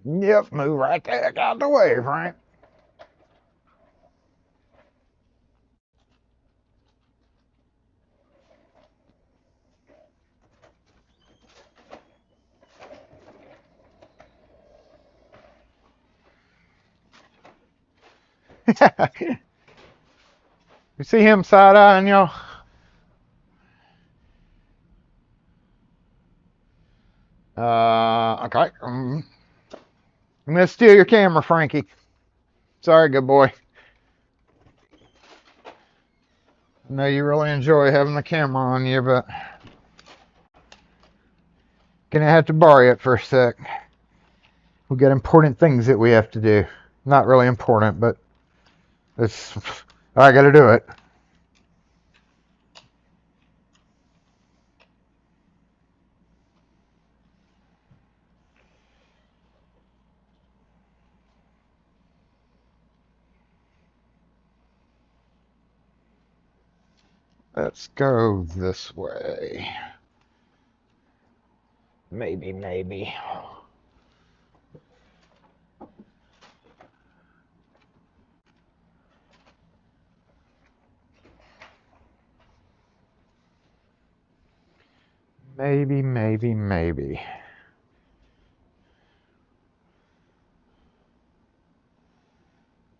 Yep, move right the heck out the way, Frank. You see him side-eyeing y'all? Okay. I'm gonna steal your camera, Frankie. Sorry, good boy. I know you really enjoy having the camera on you, but gonna have to borrow it for a sec. We got important things that we have to do. Not really important, but I gotta do it. Let's go this way. Maybe. Maybe, maybe.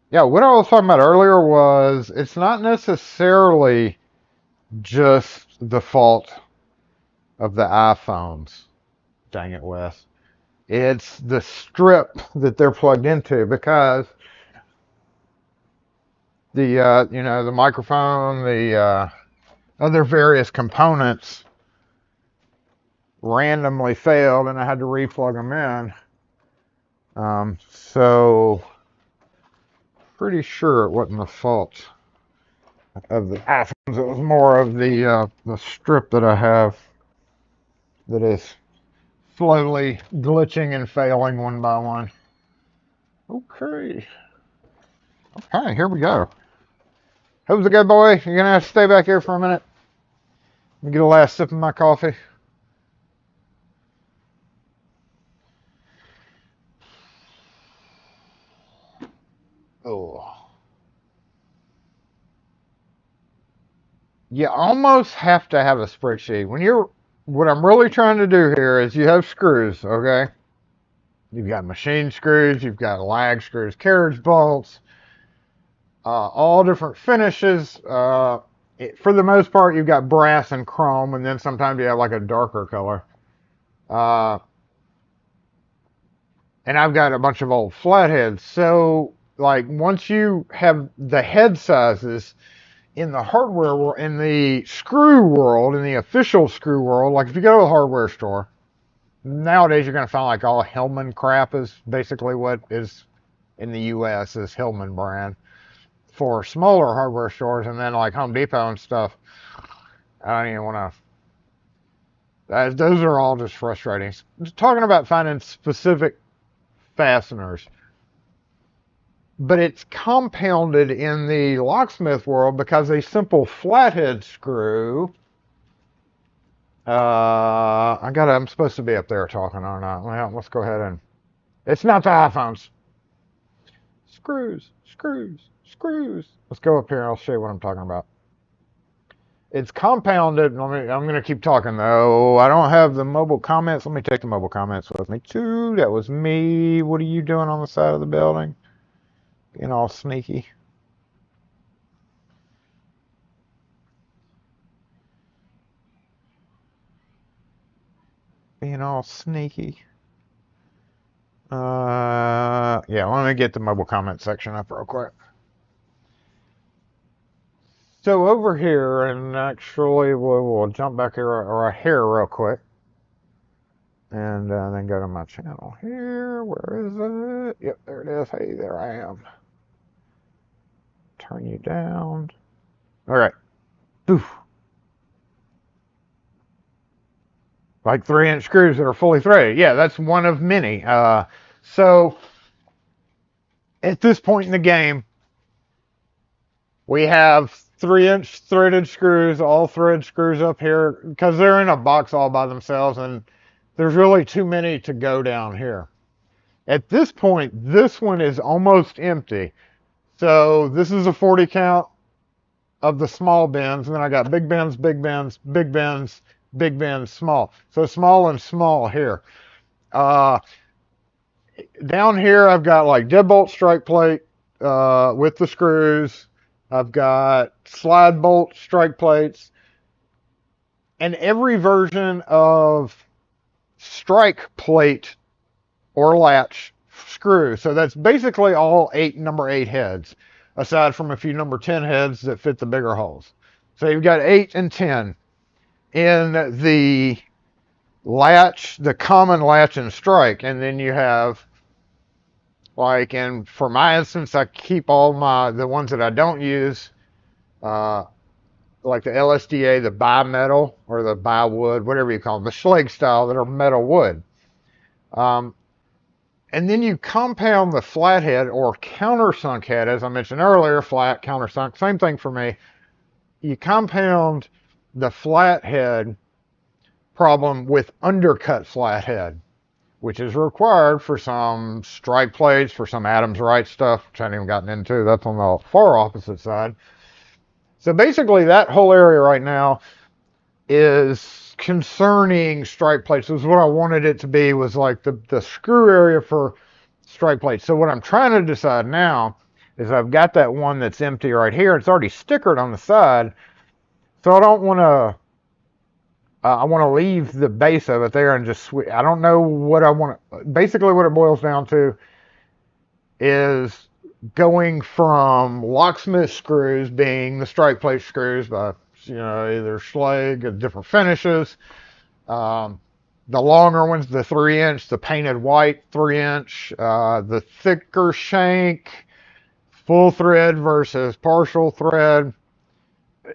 Yeah, what I was talking about earlier was it's not necessarily just the fault of the iPhones. Dang it, Wes. It's the strip that they're plugged into, because the microphone, the other various components randomly failed, and I had to replug them in. So pretty sure it wasn't the fault of the iPhones. It was more of the strip that I have that is slowly glitching and failing one by one. Okay, here we go. Who's a good boy? You're gonna have to stay back here for a minute. Let me get a last sip of my coffee. Oh. You almost have to have a spreadsheet. What I'm really trying to do here is you have screws, okay? You've got machine screws, you've got lag screws, carriage bolts, all different finishes. For the most part, you've got brass and chrome, and then sometimes you have like a darker color. And I've got a bunch of old flatheads. So, like, once you have the head sizes in the hardware world, in the screw world, in the official screw world, like if you go to a hardware store, nowadays you're going to find like all Hillman crap is basically what is in the US is Hillman brand for smaller hardware stores, and then like Home Depot and stuff. I don't even want to. Those are all just frustrating. Just talking about finding specific fasteners. But it's compounded in the locksmith world because a simple flathead screw. I'm supposed to be up there talking, aren't I? Well, let's go ahead and. It's not the iPhones. Screws. Let's go up here and I'll show you what I'm talking about. It's compounded. I'm going to keep talking though. I don't have the mobile comments. Let me take the mobile comments with me too. That was me. What are you doing on the side of the building? Being all sneaky. Yeah, let me get the mobile comment section up real quick. So over here, and actually we'll jump back here real quick. And then go to my channel here. Where is it? Yep, there it is. Hey, there I am. Turn you down. All right. Poof. Like 3-inch screws that are fully threaded. Yeah, that's one of many. So at this point in the game, we have 3-inch threaded screws, all thread screws up here, because they're in a box all by themselves, and there's really too many to go down here. At this point, this one is almost empty. So this is a 40 count of the small bends, and then I got big bends, big bends, big bends, big bends, small. So small and small here. Down here, I've got like deadbolt strike plate with the screws. I've got slide bolt strike plates, and every version of strike plate or latch screw. So that's basically all number 8 heads, aside from a few number 10 heads that fit the bigger holes. So you've got 8 and 10 in the latch, the common latch and strike, and then you have, like, and for my instance, I keep all the ones that I don't use, like the LSDA, the bimetal or the bi-wood, whatever you call them, the Schlage style that are metal wood. And then you compound the flathead or countersunk head, as I mentioned earlier, flat, countersunk, same thing for me. You compound the flathead problem with undercut flathead, which is required for some strike plates, for some Adams Wright stuff, which I haven't even gotten into. That's on the far opposite side. So basically that whole area right now is concerning strike plates. It was what I wanted it to be, was like the screw area for strike plates. So what I'm trying to decide now is I've got that one that's empty right here. It's already stickered on the side. So I don't want to, I want to leave the base of it there and just switch. I don't know what I want to, basically what it boils down to is going from locksmith screws being the strike plate screws by, either Schlage or different finishes. The longer ones, the 3-inch, the painted white 3-inch, the thicker shank, full thread versus partial thread.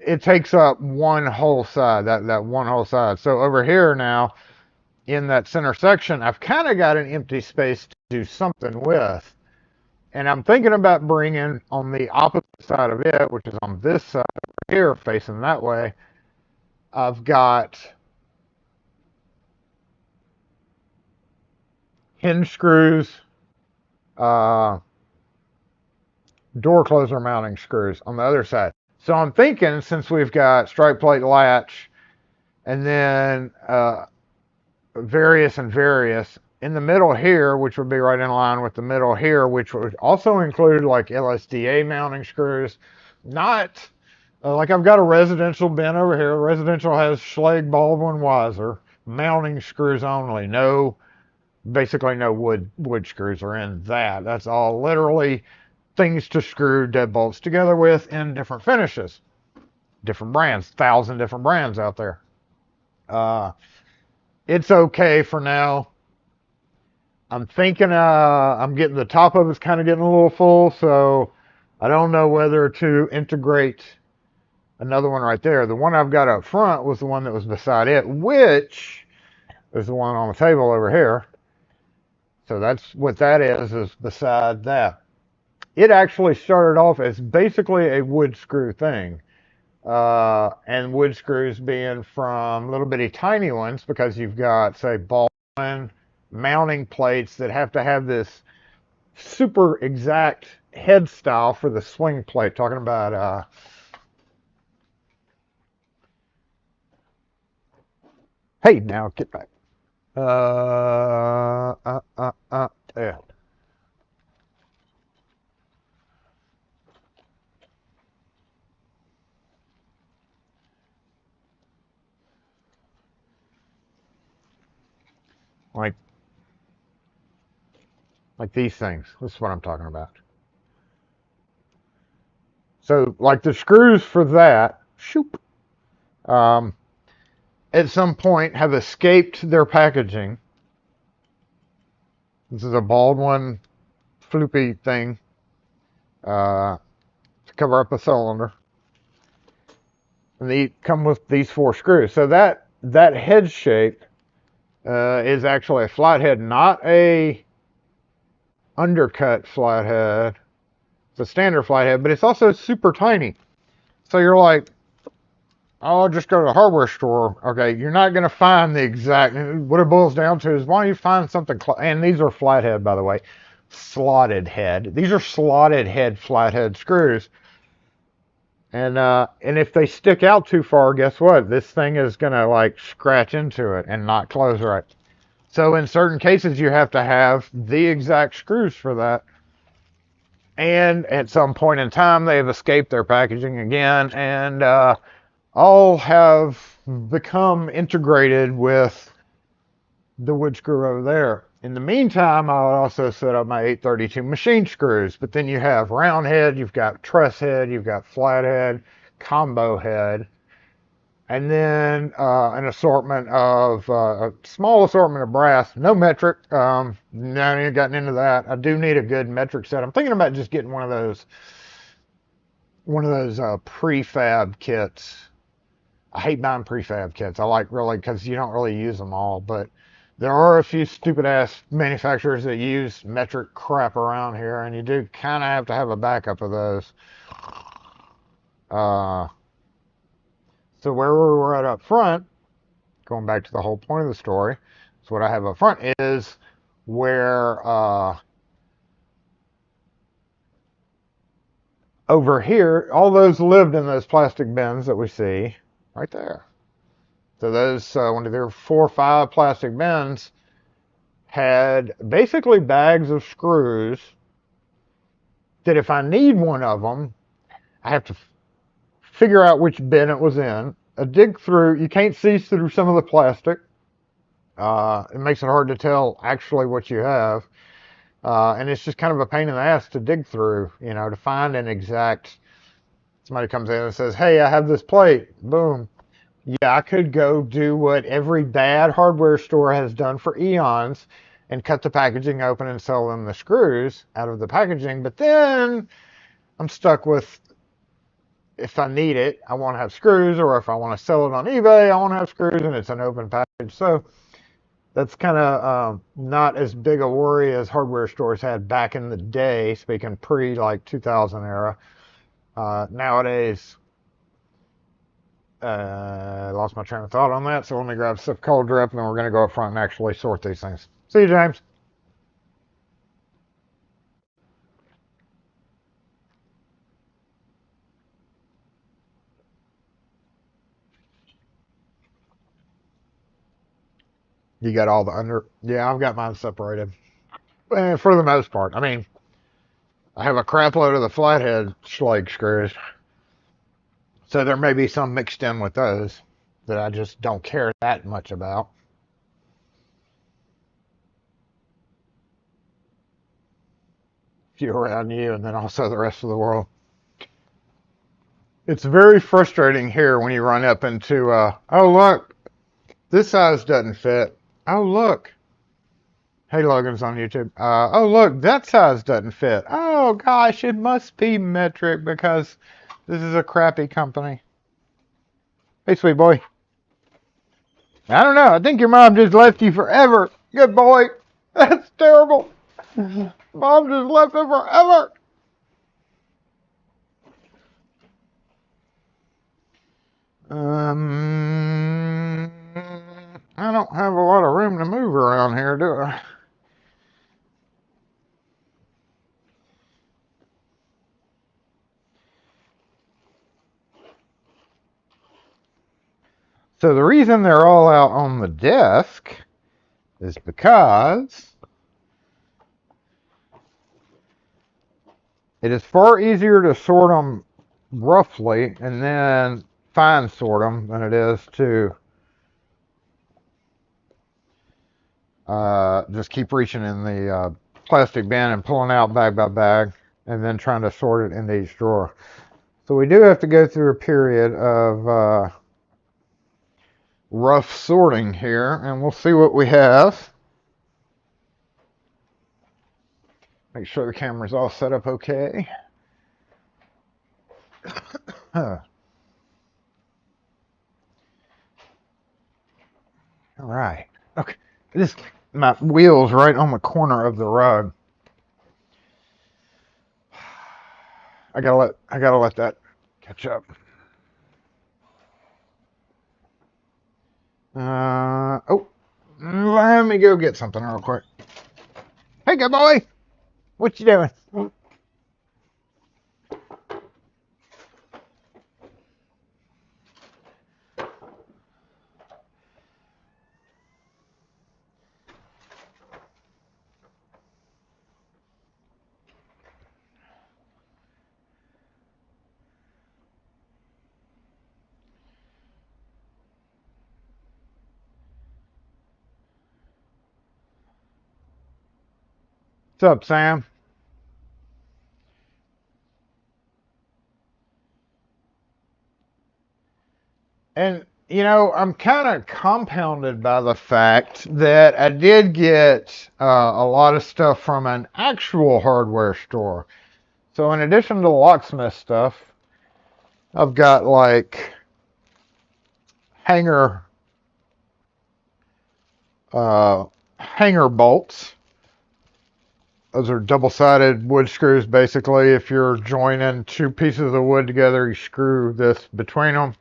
It takes up one whole side, that one whole side. So over here now, in that center section, I've kind of got an empty space to do something with. And I'm thinking about bringing on the opposite side of it, which is on this side over here, facing that way, I've got hinge screws, door closer mounting screws on the other side. So I'm thinking, since we've got strike plate latch and then various in the middle here, which would be right in line with the middle here, which would also include like LSDA mounting screws. Not like I've got a residential bin over here. Residential has Schlage, Baldwin, Weiser mounting screws only. Basically no wood screws are in that. That's all literally things to screw dead bolts together with in different finishes, different brands, 1,000 different brands out there. It's okay for now. I'm thinking I'm getting, the top of it's kind of getting a little full, so I don't know whether to integrate another one right there. The one I've got up front was the one that was beside it, which is the one on the table over here. So that's what that is beside that. It actually started off as basically a wood screw thing. And wood screws being from little bitty tiny ones, because you've got, say, Baldwin mounting plates that have to have this super exact head style for the swing plate. Talking about hey, now get back. Yeah. Like these things. This is what I'm talking about. So, like the screws for that, at some point have escaped their packaging. This is a Baldwin floopy thing to cover up a cylinder. And they come with these 4 screws. So that head shape is actually a flathead, not a undercut flathead. It's a standard flathead, but it's also super tiny. So you're like, oh, I'll just go to the hardware store. Okay, you're not going to find the exact, what it boils down to is, why don't you find something, and these are flathead, by the way, slotted head. These are slotted head flathead screws. And if they stick out too far, guess what? This thing is going to like scratch into it and not close right. So in certain cases, you have to have the exact screws for that. And at some point in time, they've escaped their packaging again, and all have become integrated with the wood screw over there. In the meantime, I'll also set up my 832 machine screws, but then you have round head, you've got truss head, you've got flat head, combo head, And then an assortment of a small assortment of brass, no metric. No, I ain't gotten into that. I do need a good metric set. I'm thinking about just getting one of those prefab kits. I hate buying prefab kits. I like really because you don't really use them all, but there are a few stupid ass manufacturers that use metric crap around here, and you do kind of have to have a backup of those. So where we were at up front, going back to the whole point of the story, so what I have up front is where over here, all those lived in those plastic bins that we see right there. So those, when there were 4 or 5 plastic bins, had basically bags of screws that if I need one of them, I have to figure out which bin it was in. I dig through, you can't see through some of the plastic. It makes it hard to tell actually what you have. And it's just kind of a pain in the ass to dig through, to find an exact. Somebody comes in and says, hey, I have this plate. Boom. Yeah, I could go do what every bad hardware store has done for eons and cut the packaging open and sell them the screws out of the packaging. But then I'm stuck with, if I need it, I want to have screws, or if I want to sell it on eBay, I want to have screws, and it's an open package. So that's kind of not as big a worry as hardware stores had back in the day, speaking pre like 2000 era. Nowadays, I lost my train of thought on that, so let me grab some cold drip, and then we're going to go up front and actually sort these things. See you, James. You got all the under. Yeah, I've got mine separated. And for the most part. I mean, I have a crap load of the flathead Schlage screws. So there may be some mixed in with those that I just don't care that much about. You around you, and then also the rest of the world. It's very frustrating here when you run up into, oh, look, this size doesn't fit. Oh, look. Hey, Logan's on YouTube. Oh, look, that size doesn't fit. Oh, gosh, it must be metric because this is a crappy company. Hey, sweet boy. I don't know. I think your mom just left you forever. Good boy. That's terrible. Mom just left him forever. I don't have a lot of room to move around here, do I? So the reason they're all out on the desk is because it is far easier to sort them roughly and then fine sort them than it is to just keep reaching in the plastic bin and pulling out bag by bag and then trying to sort it into each drawer. So we do have to go through a period of rough sorting here, and we'll see what we have. Make sure the camera's all set up okay. All right. Okay. My wheel's right on the corner of the rug. I gotta let that catch up. Oh, let me go get something real quick. Hey, good boy. What you doing? What's up, Sam? And you know, I'm kind of compounded by the fact that I did get a lot of stuff from an actual hardware store. So in addition to the locksmith stuff, I've got like hanger hanger bolts. Those are double-sided wood screws. Basically, if you're joining two pieces of wood together, you screw this between them.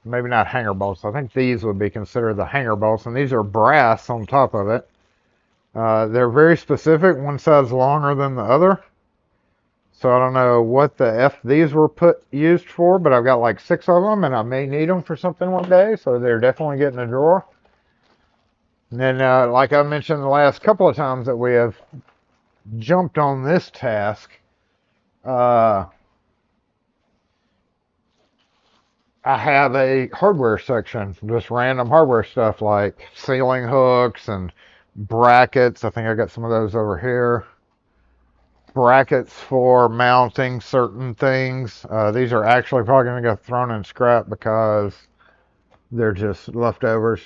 Maybe not hanger bolts. I think these would be considered the hanger bolts, and these are brass on top of it. They're very specific. One side's longer than the other. So I don't know what the F these were used for, but I've got like 6 of them, and I may need them for something one day, so they're definitely getting a drawer. And then, like I mentioned the last couple of times that we have jumped on this task, I have a hardware section, just random hardware stuff like ceiling hooks and brackets. I think I got some of those over here. Brackets for mounting certain things. These are actually probably going to get thrown in scrap because they're just leftovers.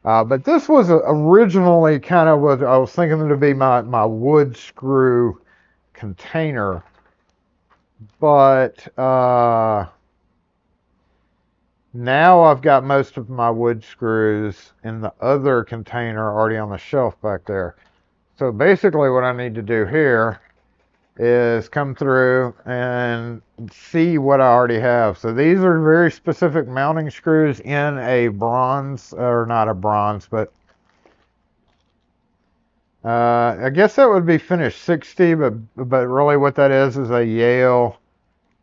But this was originally kind of what I was thinking to be my wood screw container. But now I've got most of my wood screws in the other container already on the shelf back there. So basically what I need to do here is come through and see what I already have. So these are very specific mounting screws in a bronze, or not a bronze, but I guess that would be finish 60, but really what that is a Yale,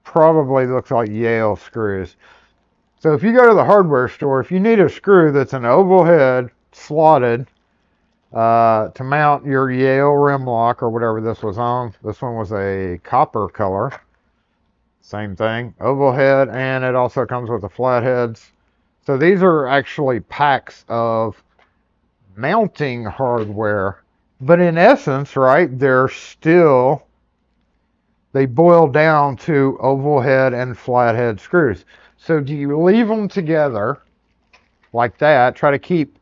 probably looks like Yale screws. So if you go to the hardware store, if you need a screw that's an oval head, slotted, to mount your Yale rim lock or whatever this was on. This one was a copper color. Same thing, oval head, and it also comes with the flat heads. So these are actually packs of mounting hardware. But in essence, right, they boil down to oval head and flat head screws. So do you leave them together like that, try to keep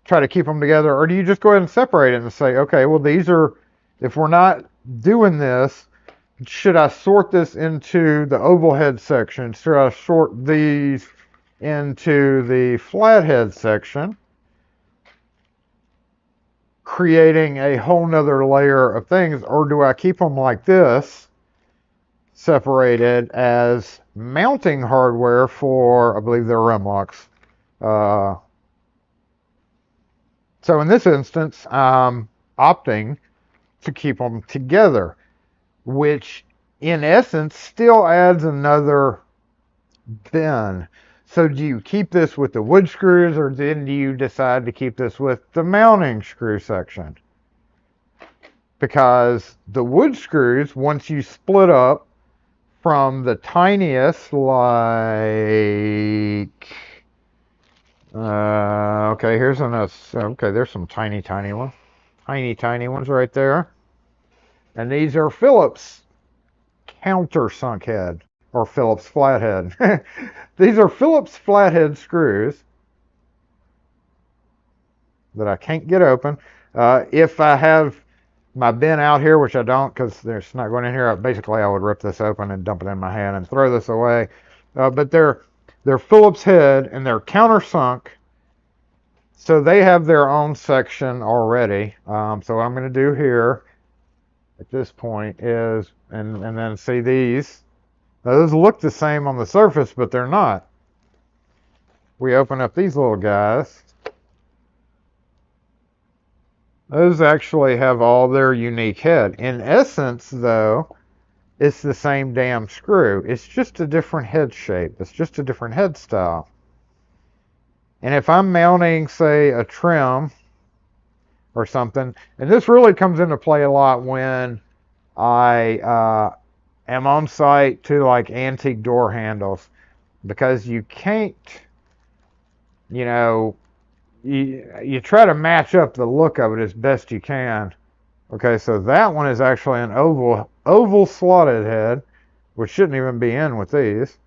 them together, or do you just go ahead and separate it and say, okay, well, these are, if we're not doing this, should I sort this into the oval head section? Should I sort these into the flathead section, creating a whole nother layer of things, or do I keep them like this, separated as mounting hardware for, I believe they're rim locks. So in this instance, I'm opting to keep them together, which in essence still adds another bin. So do you keep this with the wood screws, or then do you decide to keep this with the mounting screw section? Because the wood screws, once you split up from the tiniest, like, okay, here's another, okay, there's some tiny ones. Tiny ones right there. And these are Phillips countersunk head, or Phillips flathead. These are Phillips flathead screws that I can't get open. If I have my bin out here, which I don't because there's not going in here, basically I would rip this open and dump it in my hand and throw this away. But they're Phillips head and they're countersunk. So they have their own section already. So what I'm going to do here at this point is, and then see these. Now, those look the same on the surface, but they're not. We open up these little guys. Those actually have all their unique head. In essence, though, it's the same damn screw. It's just a different head shape. It's just a different head style. And if I'm mounting, say, a trim or something, and this really comes into play a lot when I am on site to like antique door handles, because you can't, you know, you try to match up the look of it as best you can. Okay, so that one is actually an oval slotted head, which shouldn't even be in with these.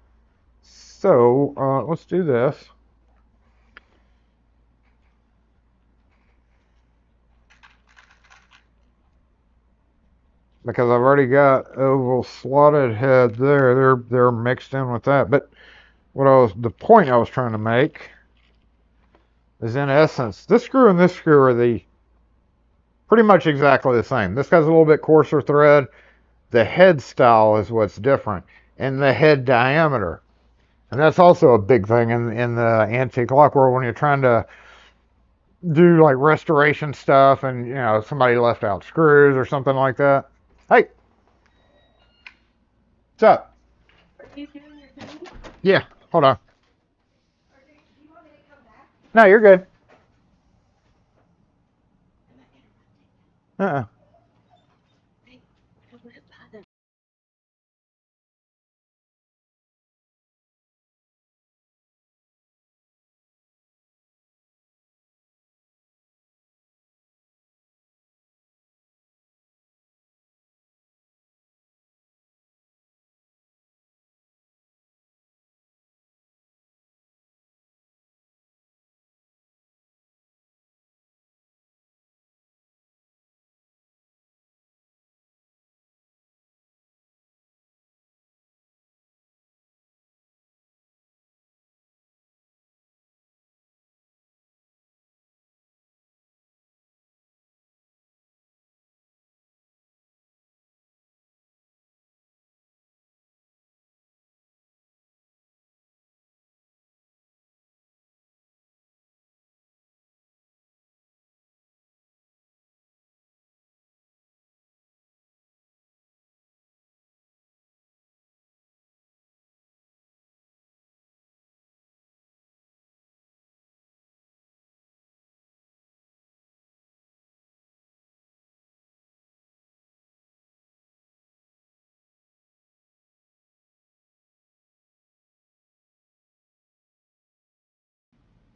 So let's do this. Because I've already got oval slotted heads there. They're mixed in with that. But the point I was trying to make is, in essence, this screw and this screw are pretty much exactly the same. This guy's a little bit coarser thread. The head style is what's different, and the head diameter. And that's also a big thing in the antique lock world when you're trying to do like restoration stuff and somebody left out screws or something like that. Hey, what's up? Are you doing your thing? Yeah, hold on. Do you want me to come back? No, you're good. Uh-uh.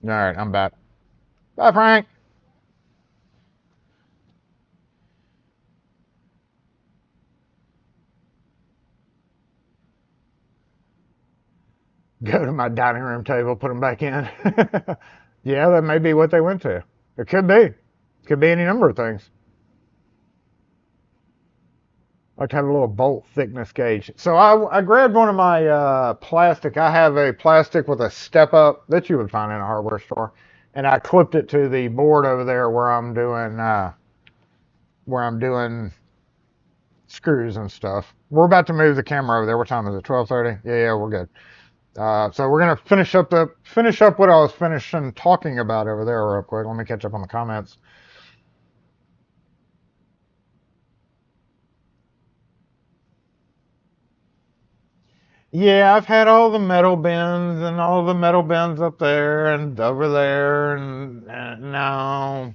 All right, I'm back. Bye, Frank. Go to my dining room table, put them back in. Yeah, that may be what they went to. It could be. It could be any number of things. I like to have a little bolt thickness gauge. So I grabbed one of my plastic. I have a plastic with a step up that you would find in a hardware store, and I clipped it to the board over there where I'm doing screws and stuff. We're about to move the camera over there. What time is it? 12:30. Yeah, we're good. So we're gonna finish up what I was finishing talking about over there real quick. Let me catch up on the comments. Yeah, I've had all the metal bins and all the metal bins up there and over there, and no.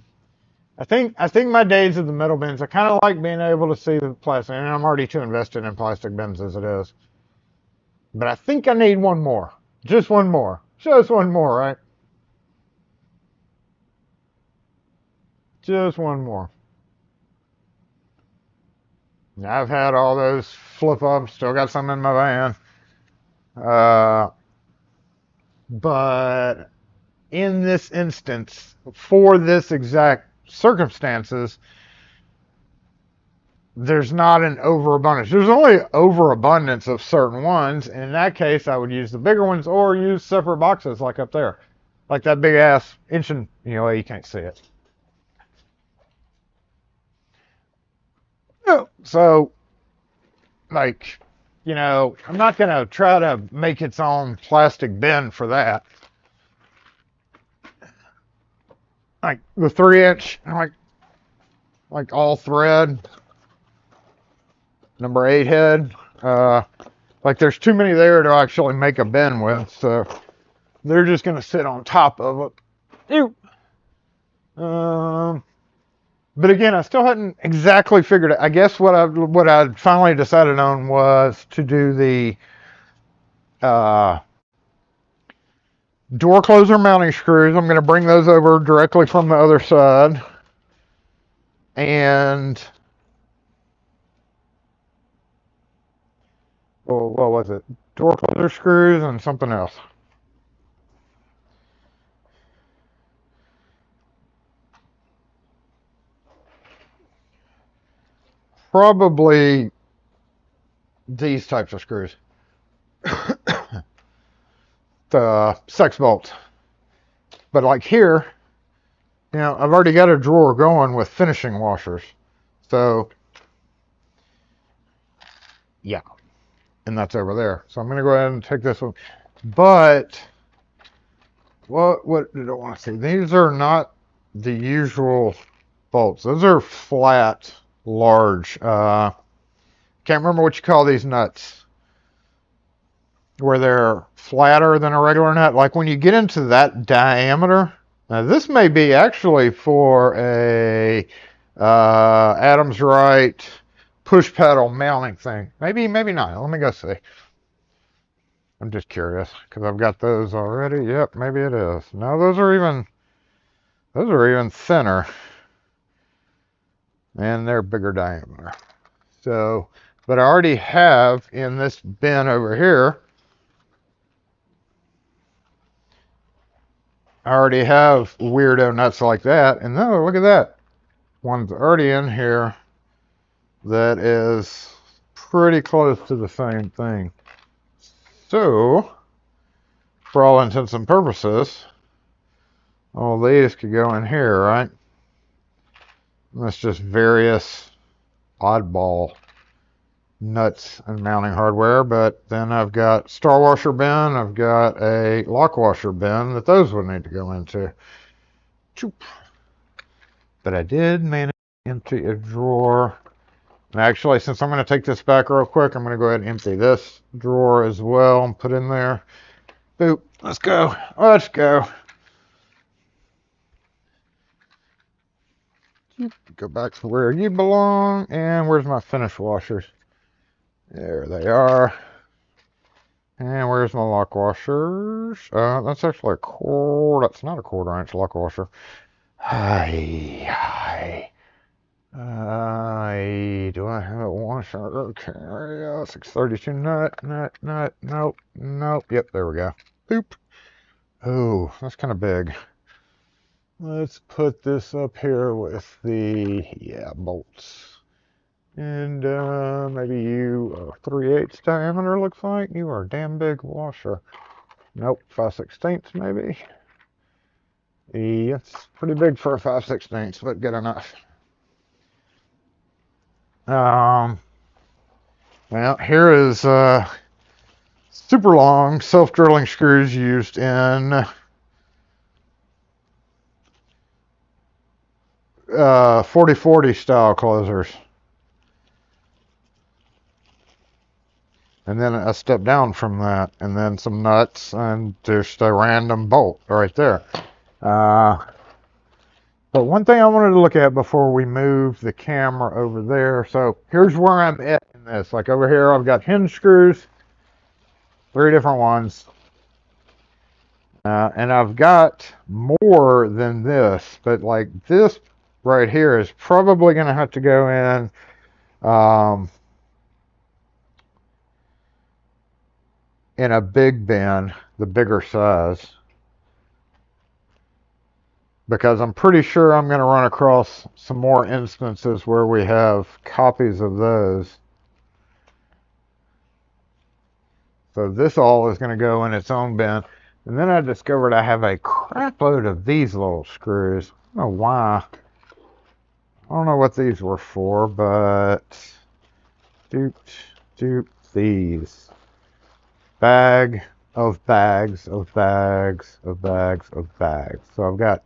I think my days of the metal bins, I kind of like being able to see the plastic, and I'm already too invested in plastic bins as it is. But I think I need one more. Just one more. Just one more, right? Just one more. I've had all those flip ups, still got some in my van. Uh, but in this instance, for this exact circumstances, there's not an overabundance. There's only overabundance of certain ones. And in that case, I would use the bigger ones or use separate boxes like up there. Like that big ass inch and, you can't see it. So, like, I'm not going to try to make its own plastic bin for that. Like the 3-inch, like all thread, number 8 head. Like there's too many there to actually make a bin with, so they're just gonna sit on top of it. But again, I still hadn't exactly figured it. I guess what I finally decided on was to do the door closer mounting screws. I'm gonna bring those over directly from the other side, and what was it? door closer screws and something else. Probably these types of screws. The sex bolts. But like here, you know, I've already got a drawer going with finishing washers. So, yeah. And that's over there. So I'm going to go ahead and take this one. But, what did I want to say? These are not the usual bolts. Those are flat, large. Can't remember what you call these nuts. Where they're flatter than a regular nut. Like when you get into that diameter. Now this may be actually for a Adams Wright push pedal mounting thing. Maybe not. Let me go see. I'm just curious because I've got those already. Yep, maybe it is. No, those are even thinner. And they're bigger diameter. So, but I already have in this bin over here, I already have weirdo nuts like that. And no, look at that. One's already in here that is pretty close to the same thing. So, for all intents and purposes, all these could go in here, right? And that's just various oddball nuts and mounting hardware. But then I've got star washer bin, I've got a lock washer bin that those would need to go into. But I did manage to empty a drawer. And actually, since I'm going to take this back real quick, I'm going to go ahead and empty this drawer as well and put in there. Boop. Let's go. Let's go. Go back to where you belong. And where's my finish washers? There they are. And where's my lock washers? That's actually a quarter. That's not a 1/4 inch lock washer. Hi. Do I have a washer? Okay, 632 nut. Nope. Yep, there we go. Boop. Oh, that's kind of big. Let's put this up here with the, bolts. And maybe you 3/8 diameter looks like. You are a damn big washer. Nope, 5/16 maybe. Yeah, it's pretty big for a 5/16, but good enough. Well, here is super long self-drilling screws used in 40/40 style closers. And then a step down from that, and then some nuts, and just a random bolt right there. But one thing I wanted to look at before we move the camera over there. So here's where I'm at in this. Like over here, I've got hinge screws, 3 different ones. And I've got more than this, but like this right here is probably going to have to go in a big bin, the bigger size. Because I'm pretty sure I'm going to run across some more instances where we have copies of those. So this all is going to go in its own bin. And then I discovered I have a crap load of these little screws. I don't know why. I don't know what these were for, but these. Bag of bags of bags of bags of bags. So I've got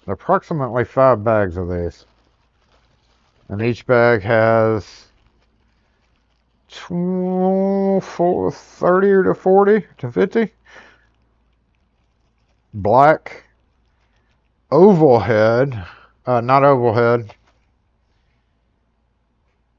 approximately 5 bags of these, and each bag has 30 to 40 to 50 black oval head, not oval head,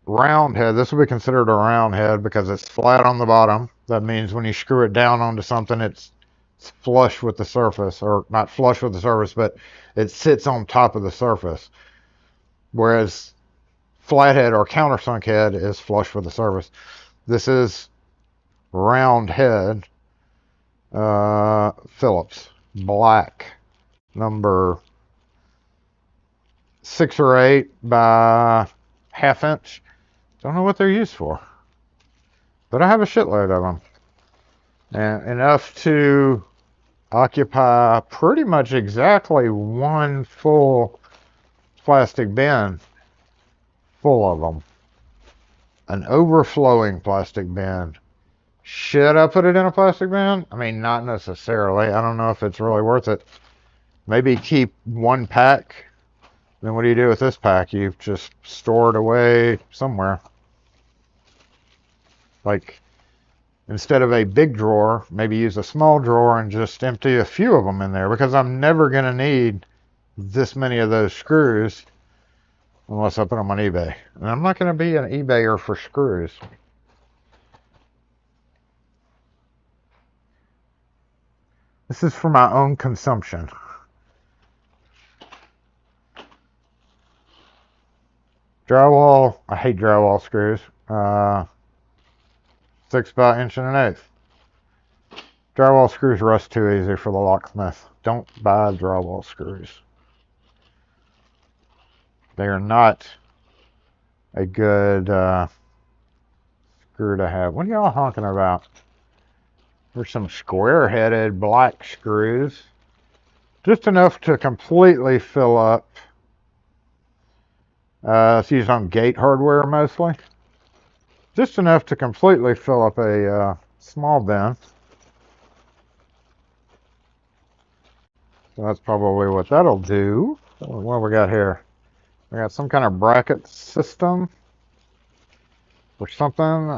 round head. This would be considered a round head because it's flat on the bottom. That means when you screw it down onto something, it's flush with the surface, or not flush with the surface, but it sits on top of the surface. Whereas flathead or countersunk head is flush with the surface. This is round head Phillips, black, number 6 or 8 by ½ inch. Don't know what they're used for, but I have a shitload of them, and enough to occupy pretty much exactly one full plastic bin full of them. An overflowing plastic bin. Should I put it in a plastic bin? I mean, not necessarily. I don't know if it's really worth it. Maybe keep one pack. Then what do you do with this pack? You just store it away somewhere. Like, instead of a big drawer, maybe use a small drawer and just empty a few of them in there, because I'm never going to need this many of those screws unless I put them on eBay. And I'm not going to be an eBayer for screws. This is for my own consumption. Drywall, I hate drywall screws. 6 by 1.1 inch. Drywall screws rust too easy for the locksmith. Don't buy drywall screws. They are not a good screw to have. What are y'all honking about? There's some square-headed black screws. Just enough to completely fill up. It's used on gate hardware mostly. Just enough to completely fill up a small bin. So that's probably what that'll do. What do we got here? We got some kind of bracket system or something.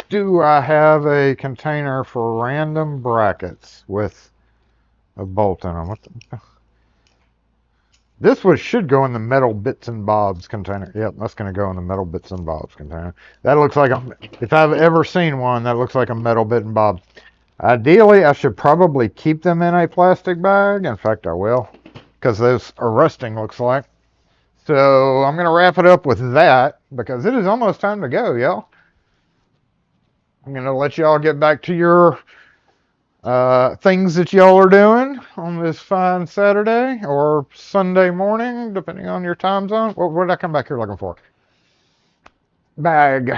Do I have a container for random brackets with a bolt in them? What the... This should go in the metal bits and bobs container. Yep, that's going to go in the metal bits and bobs container. That looks like if I've ever seen one, that looks like a metal bit and bob. Ideally, I should probably keep them in a plastic bag. In fact, I will, because those are rusting, looks like. So I'm going to wrap it up with that, because it is almost time to go, y'all. I'm going to let y'all get back to your things that y'all are doing on this fine Saturday or Sunday morning, depending on your time zone. What did I come back here looking for? Bag.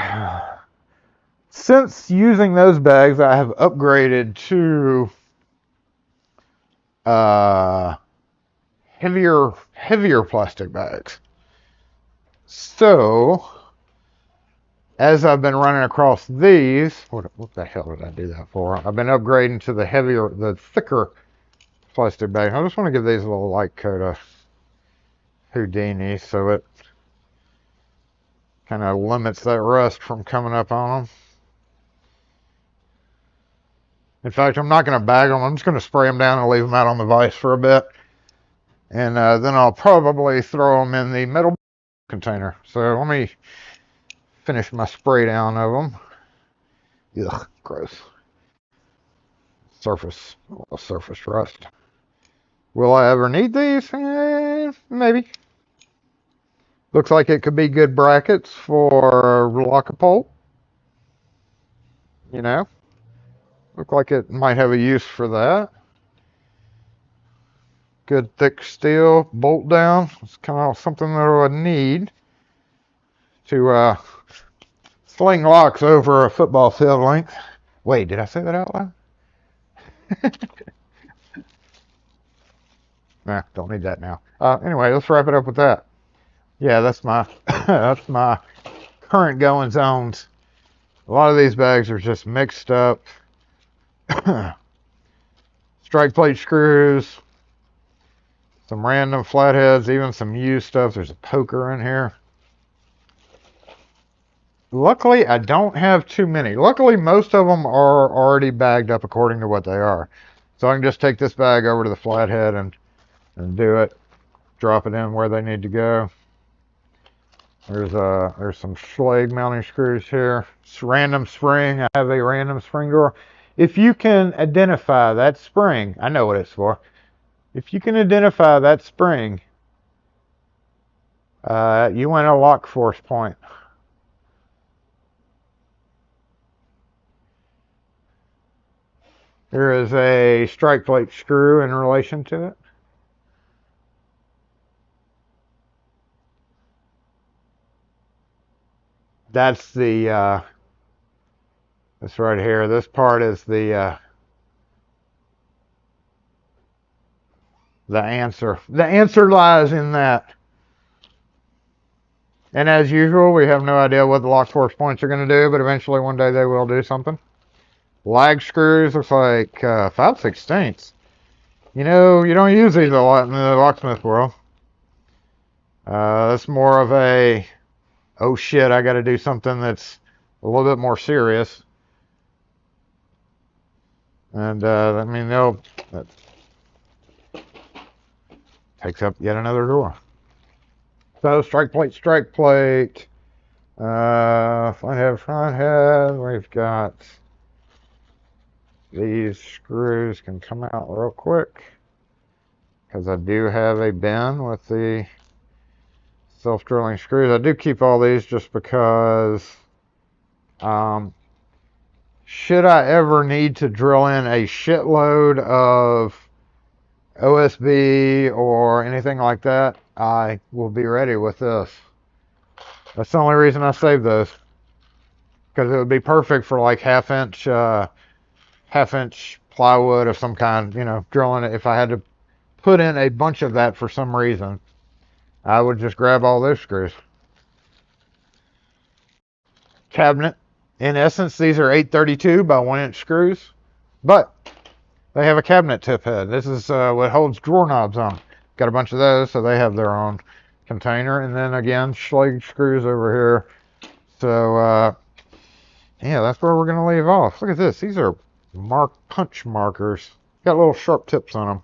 Since using those bags, I have upgraded to heavier plastic bags. So, as I've been running across these, what the hell did I do that for? I've been upgrading to the thicker plastic bag. I just want to give these a little light coat of Houdini so it kind of limits that rust from coming up on them. In fact, I'm not going to bag them. I'm just going to spray them down and leave them out on the vise for a bit. And then I'll probably throw them in the metal container. So let me finish my spray down of them. Ugh, gross. Surface rust. Will I ever need these? Maybe. Looks like it could be good brackets for lock-a-pole. You know? Look like it might have a use for that. Good thick steel, bolt down. It's kind of something that I would need to sling locks over a football field length. Wait, did I say that out loud? Nah, don't need that now. Anyway, let's wrap it up with that. Yeah, that's my that's my current goings on. A lot of these bags are just mixed up. Strike plate screws, some random flatheads, even some used stuff. There's a poker in here. Luckily, I don't have too many. Luckily, most of them are already bagged up according to what they are. So I can just take this bag over to the flathead and do it. Drop it in where they need to go. There's some Schlage mounting screws here. It's random spring. I have a random spring drawer. If you can identify that spring, I know what it's for. If you can identify that spring, you win a lock force point. There is a strike plate screw in relation to it. That's the, this right here. This part is the answer. The answer lies in that. And as usual, we have no idea what the lock force points are going to do, but eventually one day they will do something. Lag screws looks like 5/16. You know, you don't use these a lot in the locksmith world. That's more of a, oh shit, I got to do something that's a little bit more serious. And I mean, that takes up yet another door. So strike plate. Front head. We've got these screws can come out real quick because I do have a bin with the self-drilling screws. I do keep all these just because should I ever need to drill in a shitload of OSB or anything like that, I will be ready with this. That's the only reason I saved those, because it would be perfect for like half-inch plywood of some kind, you know, drilling it. If I had to put in a bunch of that for some reason, I would just grab all those screws. Cabinet. In essence, these are 832 by 1-inch screws, but they have a cabinet tip head. This is what holds drawer knobs on. Got a bunch of those, so they have their own container. And then again, Schlage screws over here. So yeah, that's where we're gonna leave off. Look at this. These are punch markers. Got little sharp tips on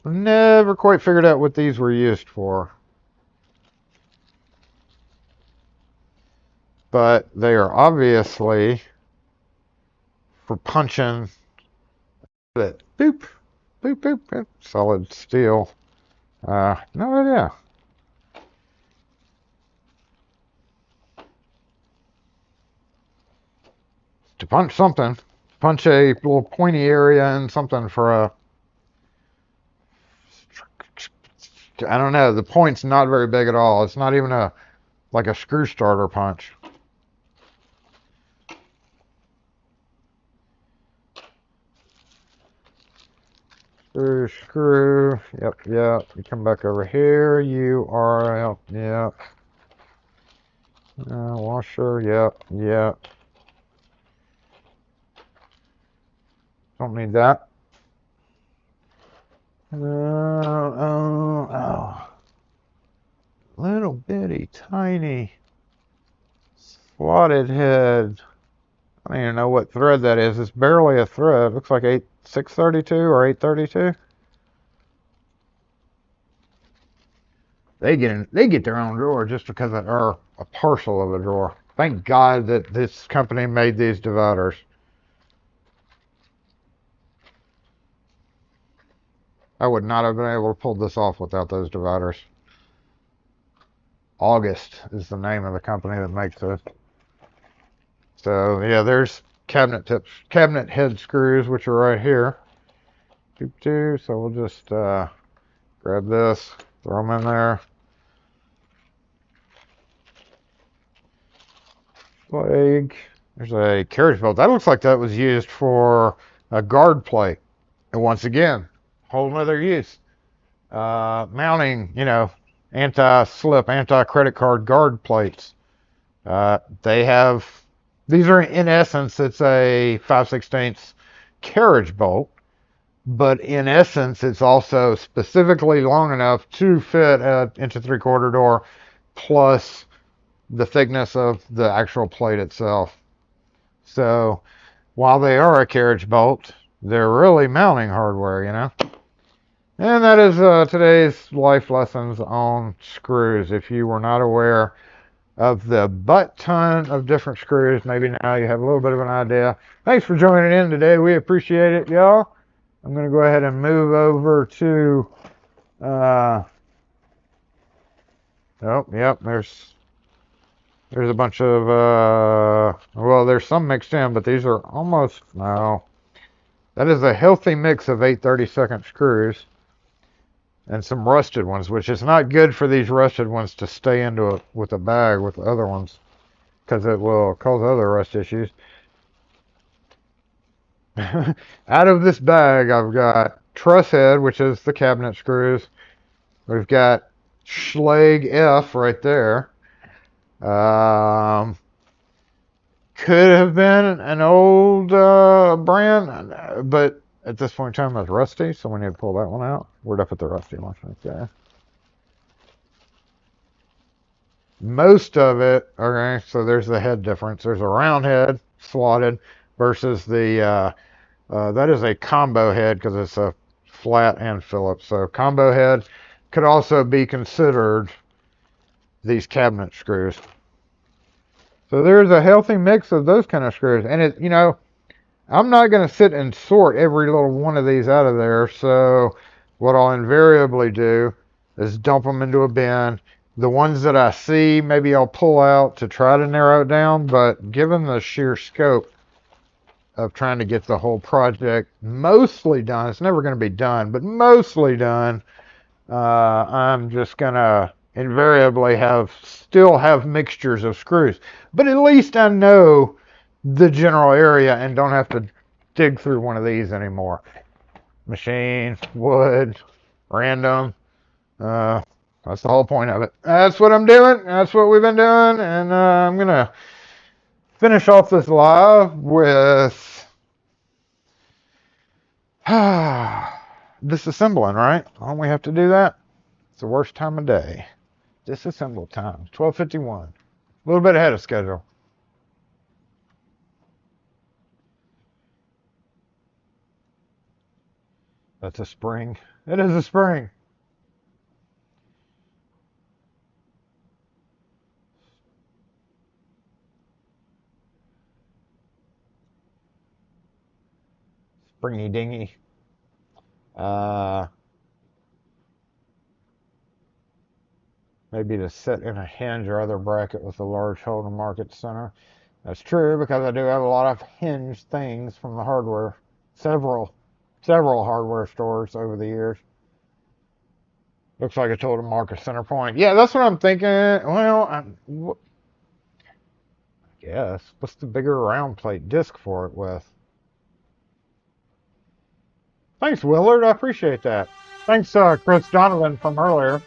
them. Never quite figured out what these were used for, but they are obviously for punching. Boop, boop, boop, boop. Solid steel. No idea. To punch something. Punch a little pointy area in something for a... I don't know. The point's not very big at all. It's not even like a screw starter punch. Screw. Yep. You come back over here. You are... Yep. Washer. Yep. Don't need that. Little bitty, tiny, slotted head. I don't even know what thread that is. It's barely a thread. Looks like 632 or 832. They get their own drawer just because they are a parcel of a drawer. Thank God that this company made these dividers. I would not have been able to pull this off without those dividers. August is the name of the company that makes this. So yeah, there's cabinet head screws, which are right here. So we'll just grab this, throw them in there. There's a carriage belt. That looks like that was used for a guard plate. And once again, whole nother use. Mounting, you know, anti-slip, anti-credit card guard plates. These are in essence, it's a 5/16 carriage bolt, but in essence, it's also specifically long enough to fit an 1 3/4 door plus the thickness of the actual plate itself. So while they are a carriage bolt, they're really mounting hardware, you know. And that is today's life lessons on screws. If you were not aware of the butt ton of different screws, maybe now you have a little bit of an idea. Thanks for joining in today. We appreciate it, y'all. I'm going to go ahead and move over to there's a bunch of well, there's some mixed in, but these are almost, no, That is a healthy mix of 8/32 screws and some rusted ones, which is not good for these rusted ones to stay into it with a bag with the other ones, because it will cause other rust issues. Out of this bag, I've got truss head, which is the cabinet screws. We've got Schlage F right there. Could have been an old brand, but at this point in time, it's rusty, so we need to pull that one out. Where'd I put the rusty one? Okay. Most of it, okay, so there's the head difference. There's a round head, slotted, versus the, that is a combo head because it's a flat and Phillips. So combo head could also be considered these cabinet screws. So there's a healthy mix of those kind of screws. And it, you know, I'm not going to sit and sort every little one of these out of there. So what I'll invariably do is dump them into a bin. The ones that I see, maybe I'll pull out to try to narrow it down. But given the sheer scope of trying to get the whole project mostly done, it's never going to be done, but mostly done, I'm just going to invariably still have mixtures of screws. But at least I know the general area and don't have to dig through one of these anymore. Machine, wood, random. That's the whole point of it. That's what I'm doing. That's what we've been doing. And I'm going to finish off this live with disassembling, right? Don't we have to do that? It's the worst time of day. Disassemble time, 12:51. A little bit ahead of schedule. That's a spring. It is a spring. Springy dingy. Maybe to sit in a hinge or other bracket with a large hole to mark its center. That's true because I do have a lot of hinge things from the hardware, several hardware stores over the years. Looks like I told him mark a center point. Yeah, that's what I'm thinking. Well, I guess. What's the bigger round plate disc for it with? Thanks, Willard. I appreciate that. Thanks, Chris Donovan from earlier.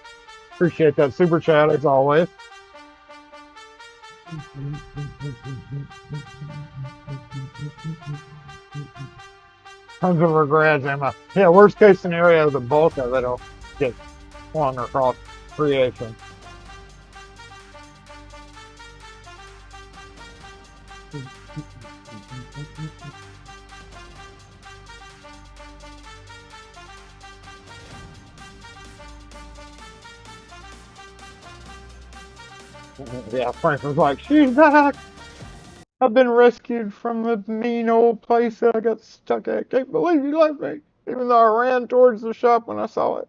Appreciate that super chat as always. Tons of regrets, Emma. Yeah, worst case scenario, the bulk of it'll get flung across creation. Yeah, Frank was like, she's back. I've been rescued from the mean old place that I got stuck at. Can't believe you left me. Even though I ran towards the shop when I saw it.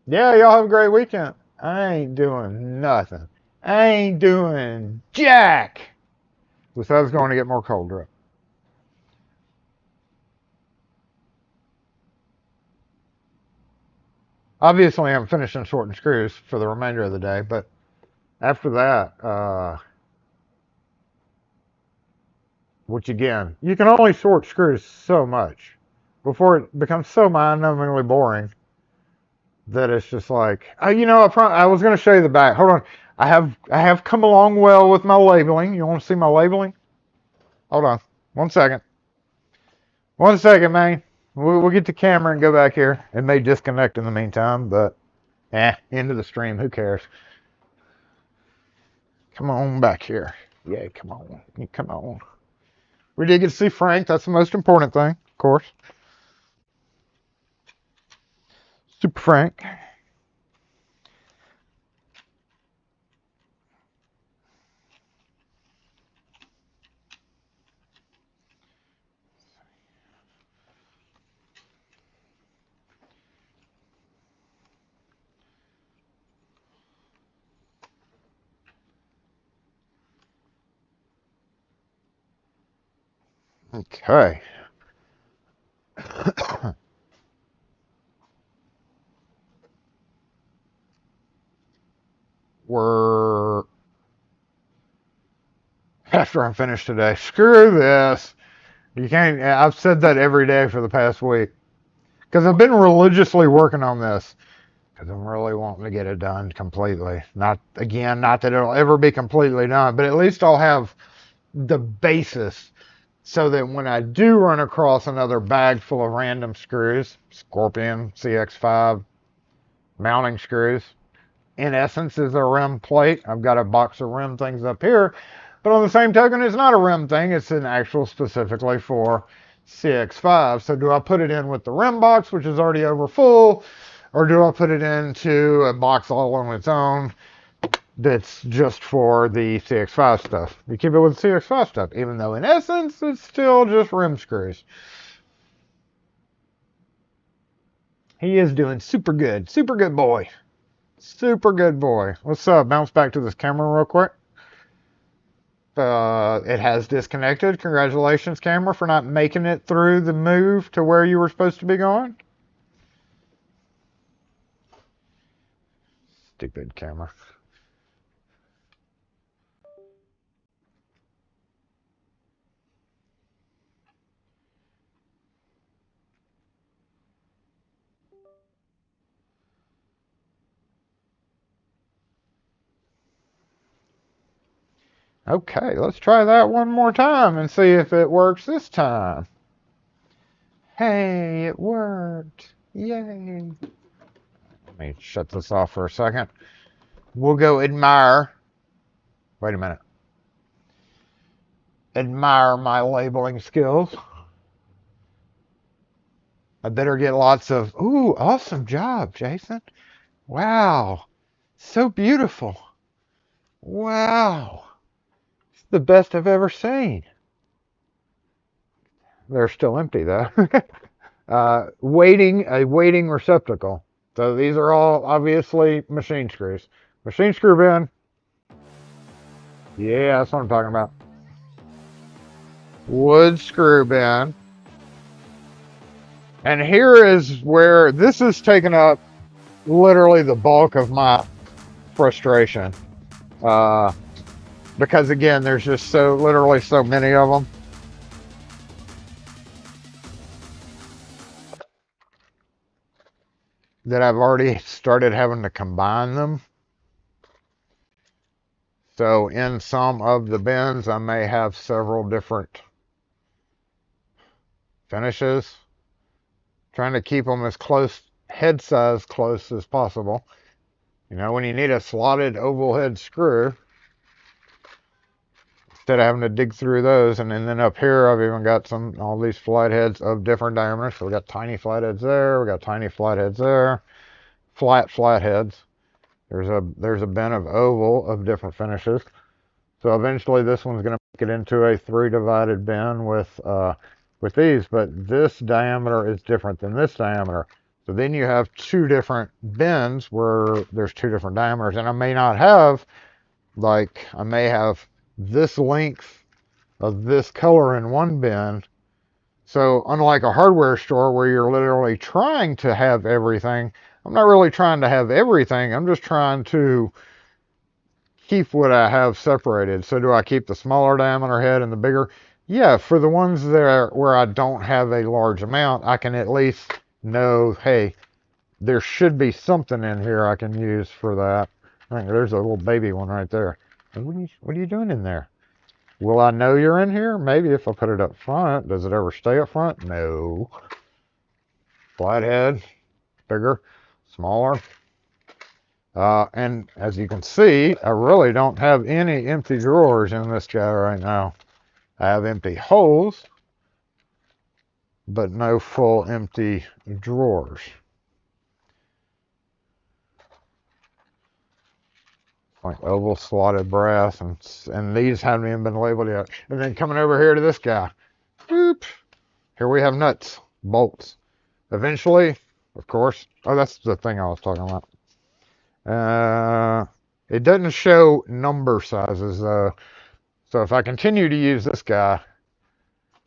Yeah, y'all have a great weekend. I ain't doing nothing. I ain't doing jack. Besides going to get more cold drip. Obviously, I'm finishing shorting screws for the remainder of the day, but after that, which again, you can only short screws so much before it becomes so mind-numbingly boring that it's just like, you know, I was going to show you the back. Hold on, I have come along well with my labeling. You want to see my labeling? Hold on, 1 second. 1 second, man. We'll get the camera and go back here. It may disconnect in the meantime, but end of the stream. Who cares? Come on back here. Yeah, come on. Come on. We did get to see Frank. That's the most important thing, of course. Super Frank. Okay. We're after I'm finished today. Screw this. You can't. I've said that every day for the past week because I've been religiously working on this because I'm really wanting to get it done completely. Not again, not that it'll ever be completely done, but at least I'll have the basis so that when I do run across another bag full of random screws, Scorpion CX5 mounting screws, in essence is a rim plate. I've got a box of rim things up here, but on the same token, it's not a rim thing. It's an actual specifically for CX5. So do I put it in with the rim box, which is already over full, or do I put it into a box all on its own that's just for the CX5 stuff? You keep it with the CX5 stuff, even though in essence, it's still just rim screws. He is doing super good. Super good boy. Super good boy. Let's bounce back to this camera real quick. It has disconnected. Congratulations, camera, for not making it through the move to where you were supposed to be going. Stupid camera. Okay, let's try that one more time and see if it works this time. Hey, it worked. Yay. Let me shut this off for a second. We'll go admire. Wait a minute. Admire my labeling skills. I better get lots of, ooh, awesome job, Jason. Wow. So beautiful. Wow. It's the best I've ever seen. They're still empty though. A waiting receptacle. So these are all obviously machine screws. Machine screw bin. Yeah, that's what I'm talking about. Wood screw bin. And here is where this is taking up literally the bulk of my frustration. Because again, there's just literally so many of them. That I've already started having to combine them. So in some of the bins, I may have several different finishes. Trying to keep them as close, head size close as possible. You know, when you need a slotted oval head screw, instead of having to dig through those, and then up here I've even got all these flatheads of different diameters. So we got tiny flatheads there, we got tiny flatheads there, flatheads. There's a bin of oval of different finishes. So eventually this one's going to make it into a 3-divided bin with these, but this diameter is different than this diameter. So then you have 2 different bins where there's 2 different diameters, and I may not have, like, I may have this length of this color in one bin. So unlike a hardware store where you're literally trying to have everything, I'm not really trying to have everything. I'm just trying to keep what I have separated. So do I keep the smaller diameter head and the bigger? Yeah, for the ones there where I don't have a large amount, I can at least know, hey, there should be something in here I can use for that. I think there's a little baby one right there. What are you doing in there? Will I know you're in here? Maybe if I put it up front. Does it ever stay up front? No. Flathead, bigger, smaller. And as you can see, I really don't have any empty drawers in this guy right now. I have empty holes, but no full empty drawers. Like oval slotted brass, and these haven't even been labeled yet. And then coming over here to this guy, boop, here we have nuts, bolts. Eventually, of course, oh, that's the thing I was talking about. It doesn't show number sizes though. So if I continue to use this guy,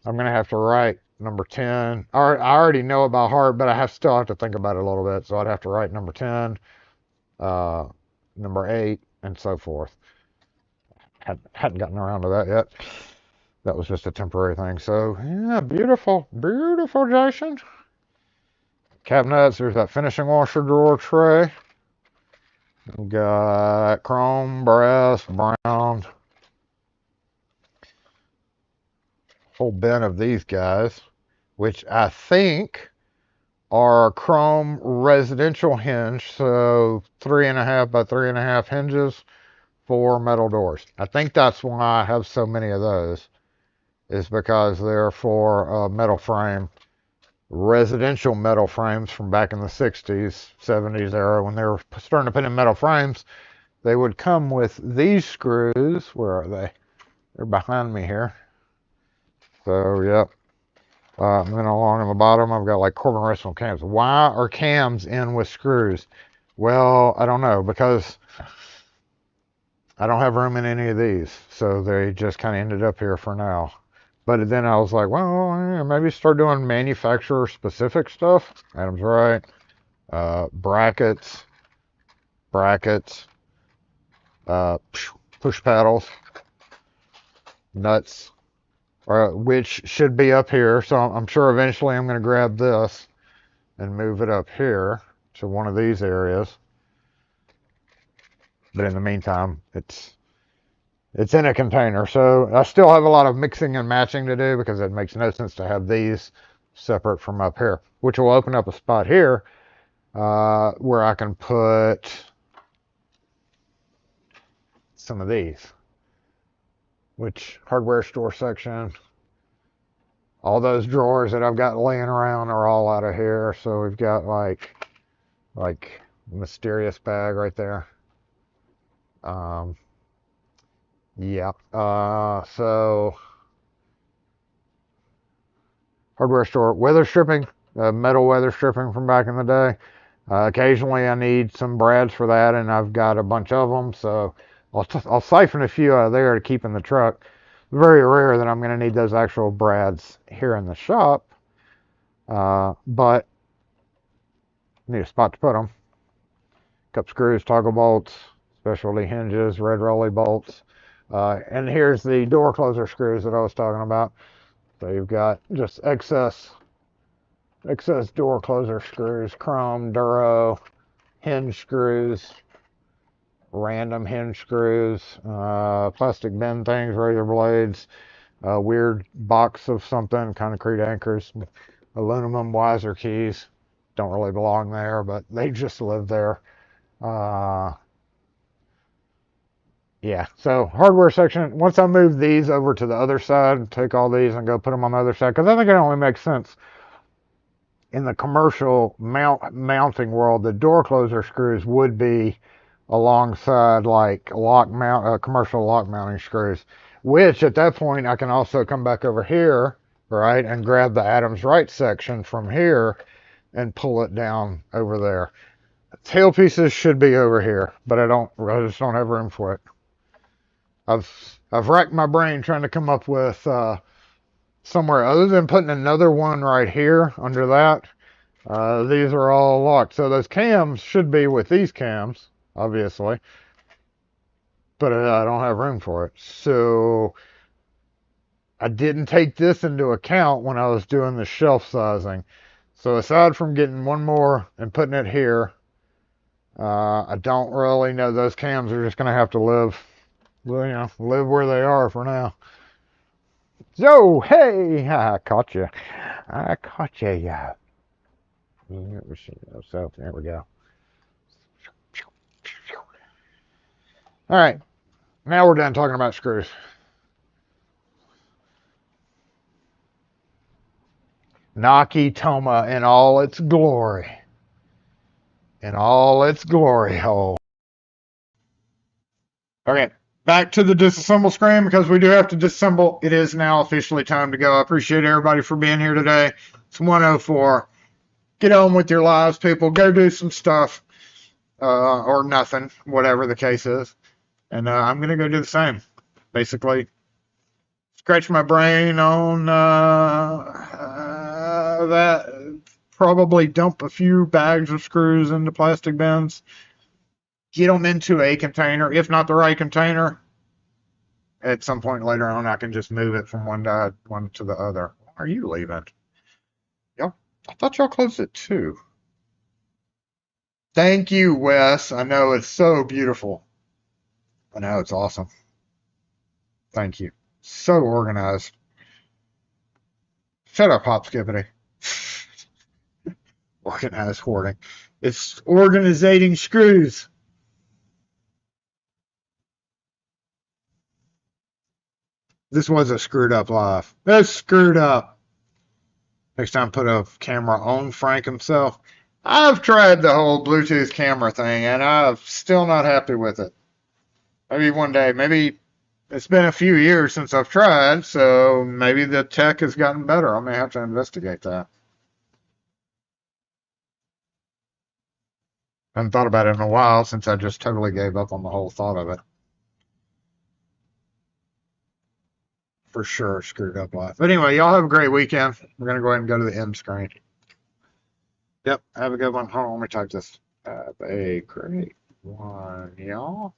I'm going to have to write number 10. I already know about heart, but I still have to think about it a little bit. So I'd have to write number 10, number 8, and so forth. Hadn't gotten around to that yet. That was just a temporary thing. So, yeah, beautiful. Beautiful, Jason. Cabinets, there's that finishing washer drawer tray. We've got chrome, brass, brown. Whole bin of these guys, which I think are chrome residential hinge, so 3.5 by 3.5 hinges for metal doors. I think that's why I have so many of those, is because they're for metal frame, residential metal frames from back in the 60s, 70s era, when they were starting to put in metal frames. They would come with these screws. Where are they? They're behind me here. So, yep. And then along on the bottom, I've got like Corbin wrestling cams. Why are cams in with screws? Well, I don't know, because I don't have room in any of these. So they just kind of ended up here for now. But then I was like, well, maybe start doing manufacturer specific stuff. Adam's right. Brackets, push paddles, nuts. Which should be up here. So I'm sure eventually I'm going to grab this and move it up here to one of these areas. But in the meantime, it's in a container. So I still have a lot of mixing and matching to do, because it makes no sense to have these separate from up here, which will open up a spot here where I can put some of these. Which hardware store section, all those drawers that I've got laying around are all out of here. So we've got like mysterious bag right there. Yeah. So hardware store, weather stripping, metal weather stripping from back in the day. Occasionally I need some brads for that, and I've got a bunch of them. So I'll siphon a few out of there to keep in the truck. Very rare that I'm going to need those actual brads here in the shop, but need a spot to put them. Cup screws, toggle bolts, specialty hinges, red rolly bolts, and here's the door closer screws that I was talking about. So you've got just excess door closer screws, chrome, duro, hinge screws, random hinge screws, plastic bend things, razor blades, a weird box of something, concrete anchors, aluminum wiser keys. Don't really belong there, but they just live there. Yeah, so hardware section, once I move these over to the other side, take all these and go put them on the other side, because I think it only makes sense in the commercial mounting world. The door closer screws would be alongside like commercial lock mounting screws, which at that point I can also come back over here, right, and grab the Adams right section from here and pull it down over there. Tail pieces should be over here, but I just don't have room for it. I've racked my brain trying to come up with somewhere other than putting another one right here under that. These are all locked, so those cams should be with these cams, obviously, but I don't have room for it. So I didn't take this into account when I was doing the shelf sizing. So aside from getting one more and putting it here, I don't really know. Those cams are just going to have to live where they are for now. So, hey, I caught you. Yeah. So, there we go. All right. Now we're done talking about screws. Nakitoma in all its glory. In all its glory hole. Okay, back to the disassemble screen, because we do have to disassemble. It is now officially time to go. I appreciate everybody for being here today. It's 1:04. Get on with your lives, people. Go do some stuff, or nothing, whatever the case is. And I'm going to go do the same. Basically, scratch my brain on that. Probably dump a few bags of screws into plastic bins. Get them into a container, if not the right container. At some point later on, I can just move it from one to the other. Why are you leaving? Y'all, I thought y'all closed it too. Thank you, Wes. I know it's so beautiful. I know it's awesome. Thank you. So organized. Shut up, Hop Skippity. Organized hoarding. It's organizating screws. This was a screwed up live. That's screwed up. Next time, put a camera on Frank himself. I've tried the whole Bluetooth camera thing, and I'm still not happy with it. Maybe one day, maybe it's been a few years since I've tried, so maybe the tech has gotten better. I may have to investigate that. I haven't thought about it in a while since I just totally gave up on the whole thought of it. For sure, screwed up life. But anyway, y'all have a great weekend. We're going to go ahead and go to the end screen. Yep, have a good one. Hold on, let me type this. Have a great one, y'all.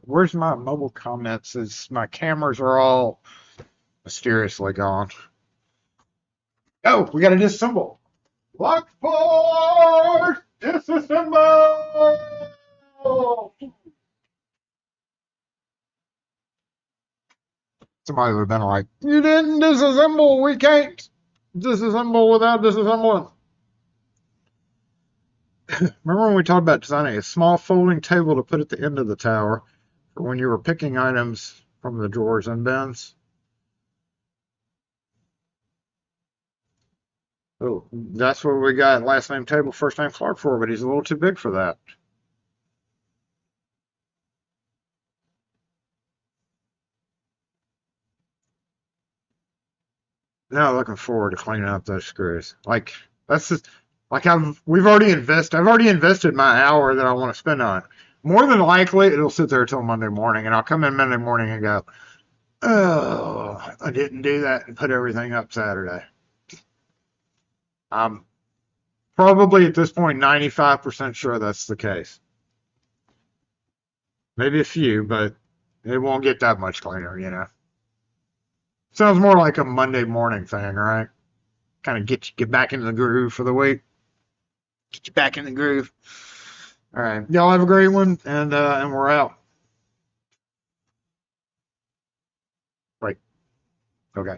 Where's my mobile comments? My cameras are all mysteriously gone. Oh, we got to disassemble. Lock force! Disassemble! Somebody would have been like, you didn't disassemble. We can't disassemble without disassembling. Remember when we talked about designing a small folding table to put at the end of the tower for when you were picking items from the drawers and bins? Oh, that's what we got last name table, first name Clark for, but he's a little too big for that. Now looking forward to cleaning up those screws. Like that's just like I've already invested my hour that I want to spend on it. More than likely it'll sit there till Monday morning, and I'll come in Monday morning and go, oh, I didn't do that and put everything up Saturday. I'm probably at this point 95% sure that's the case. Maybe a few, but it won't get that much cleaner, you know. Sounds more like a Monday morning thing, right? Kind of get back into the groove for the week. Get you back in the groove. All right, y'all have a great one, and we're out. Right. Okay.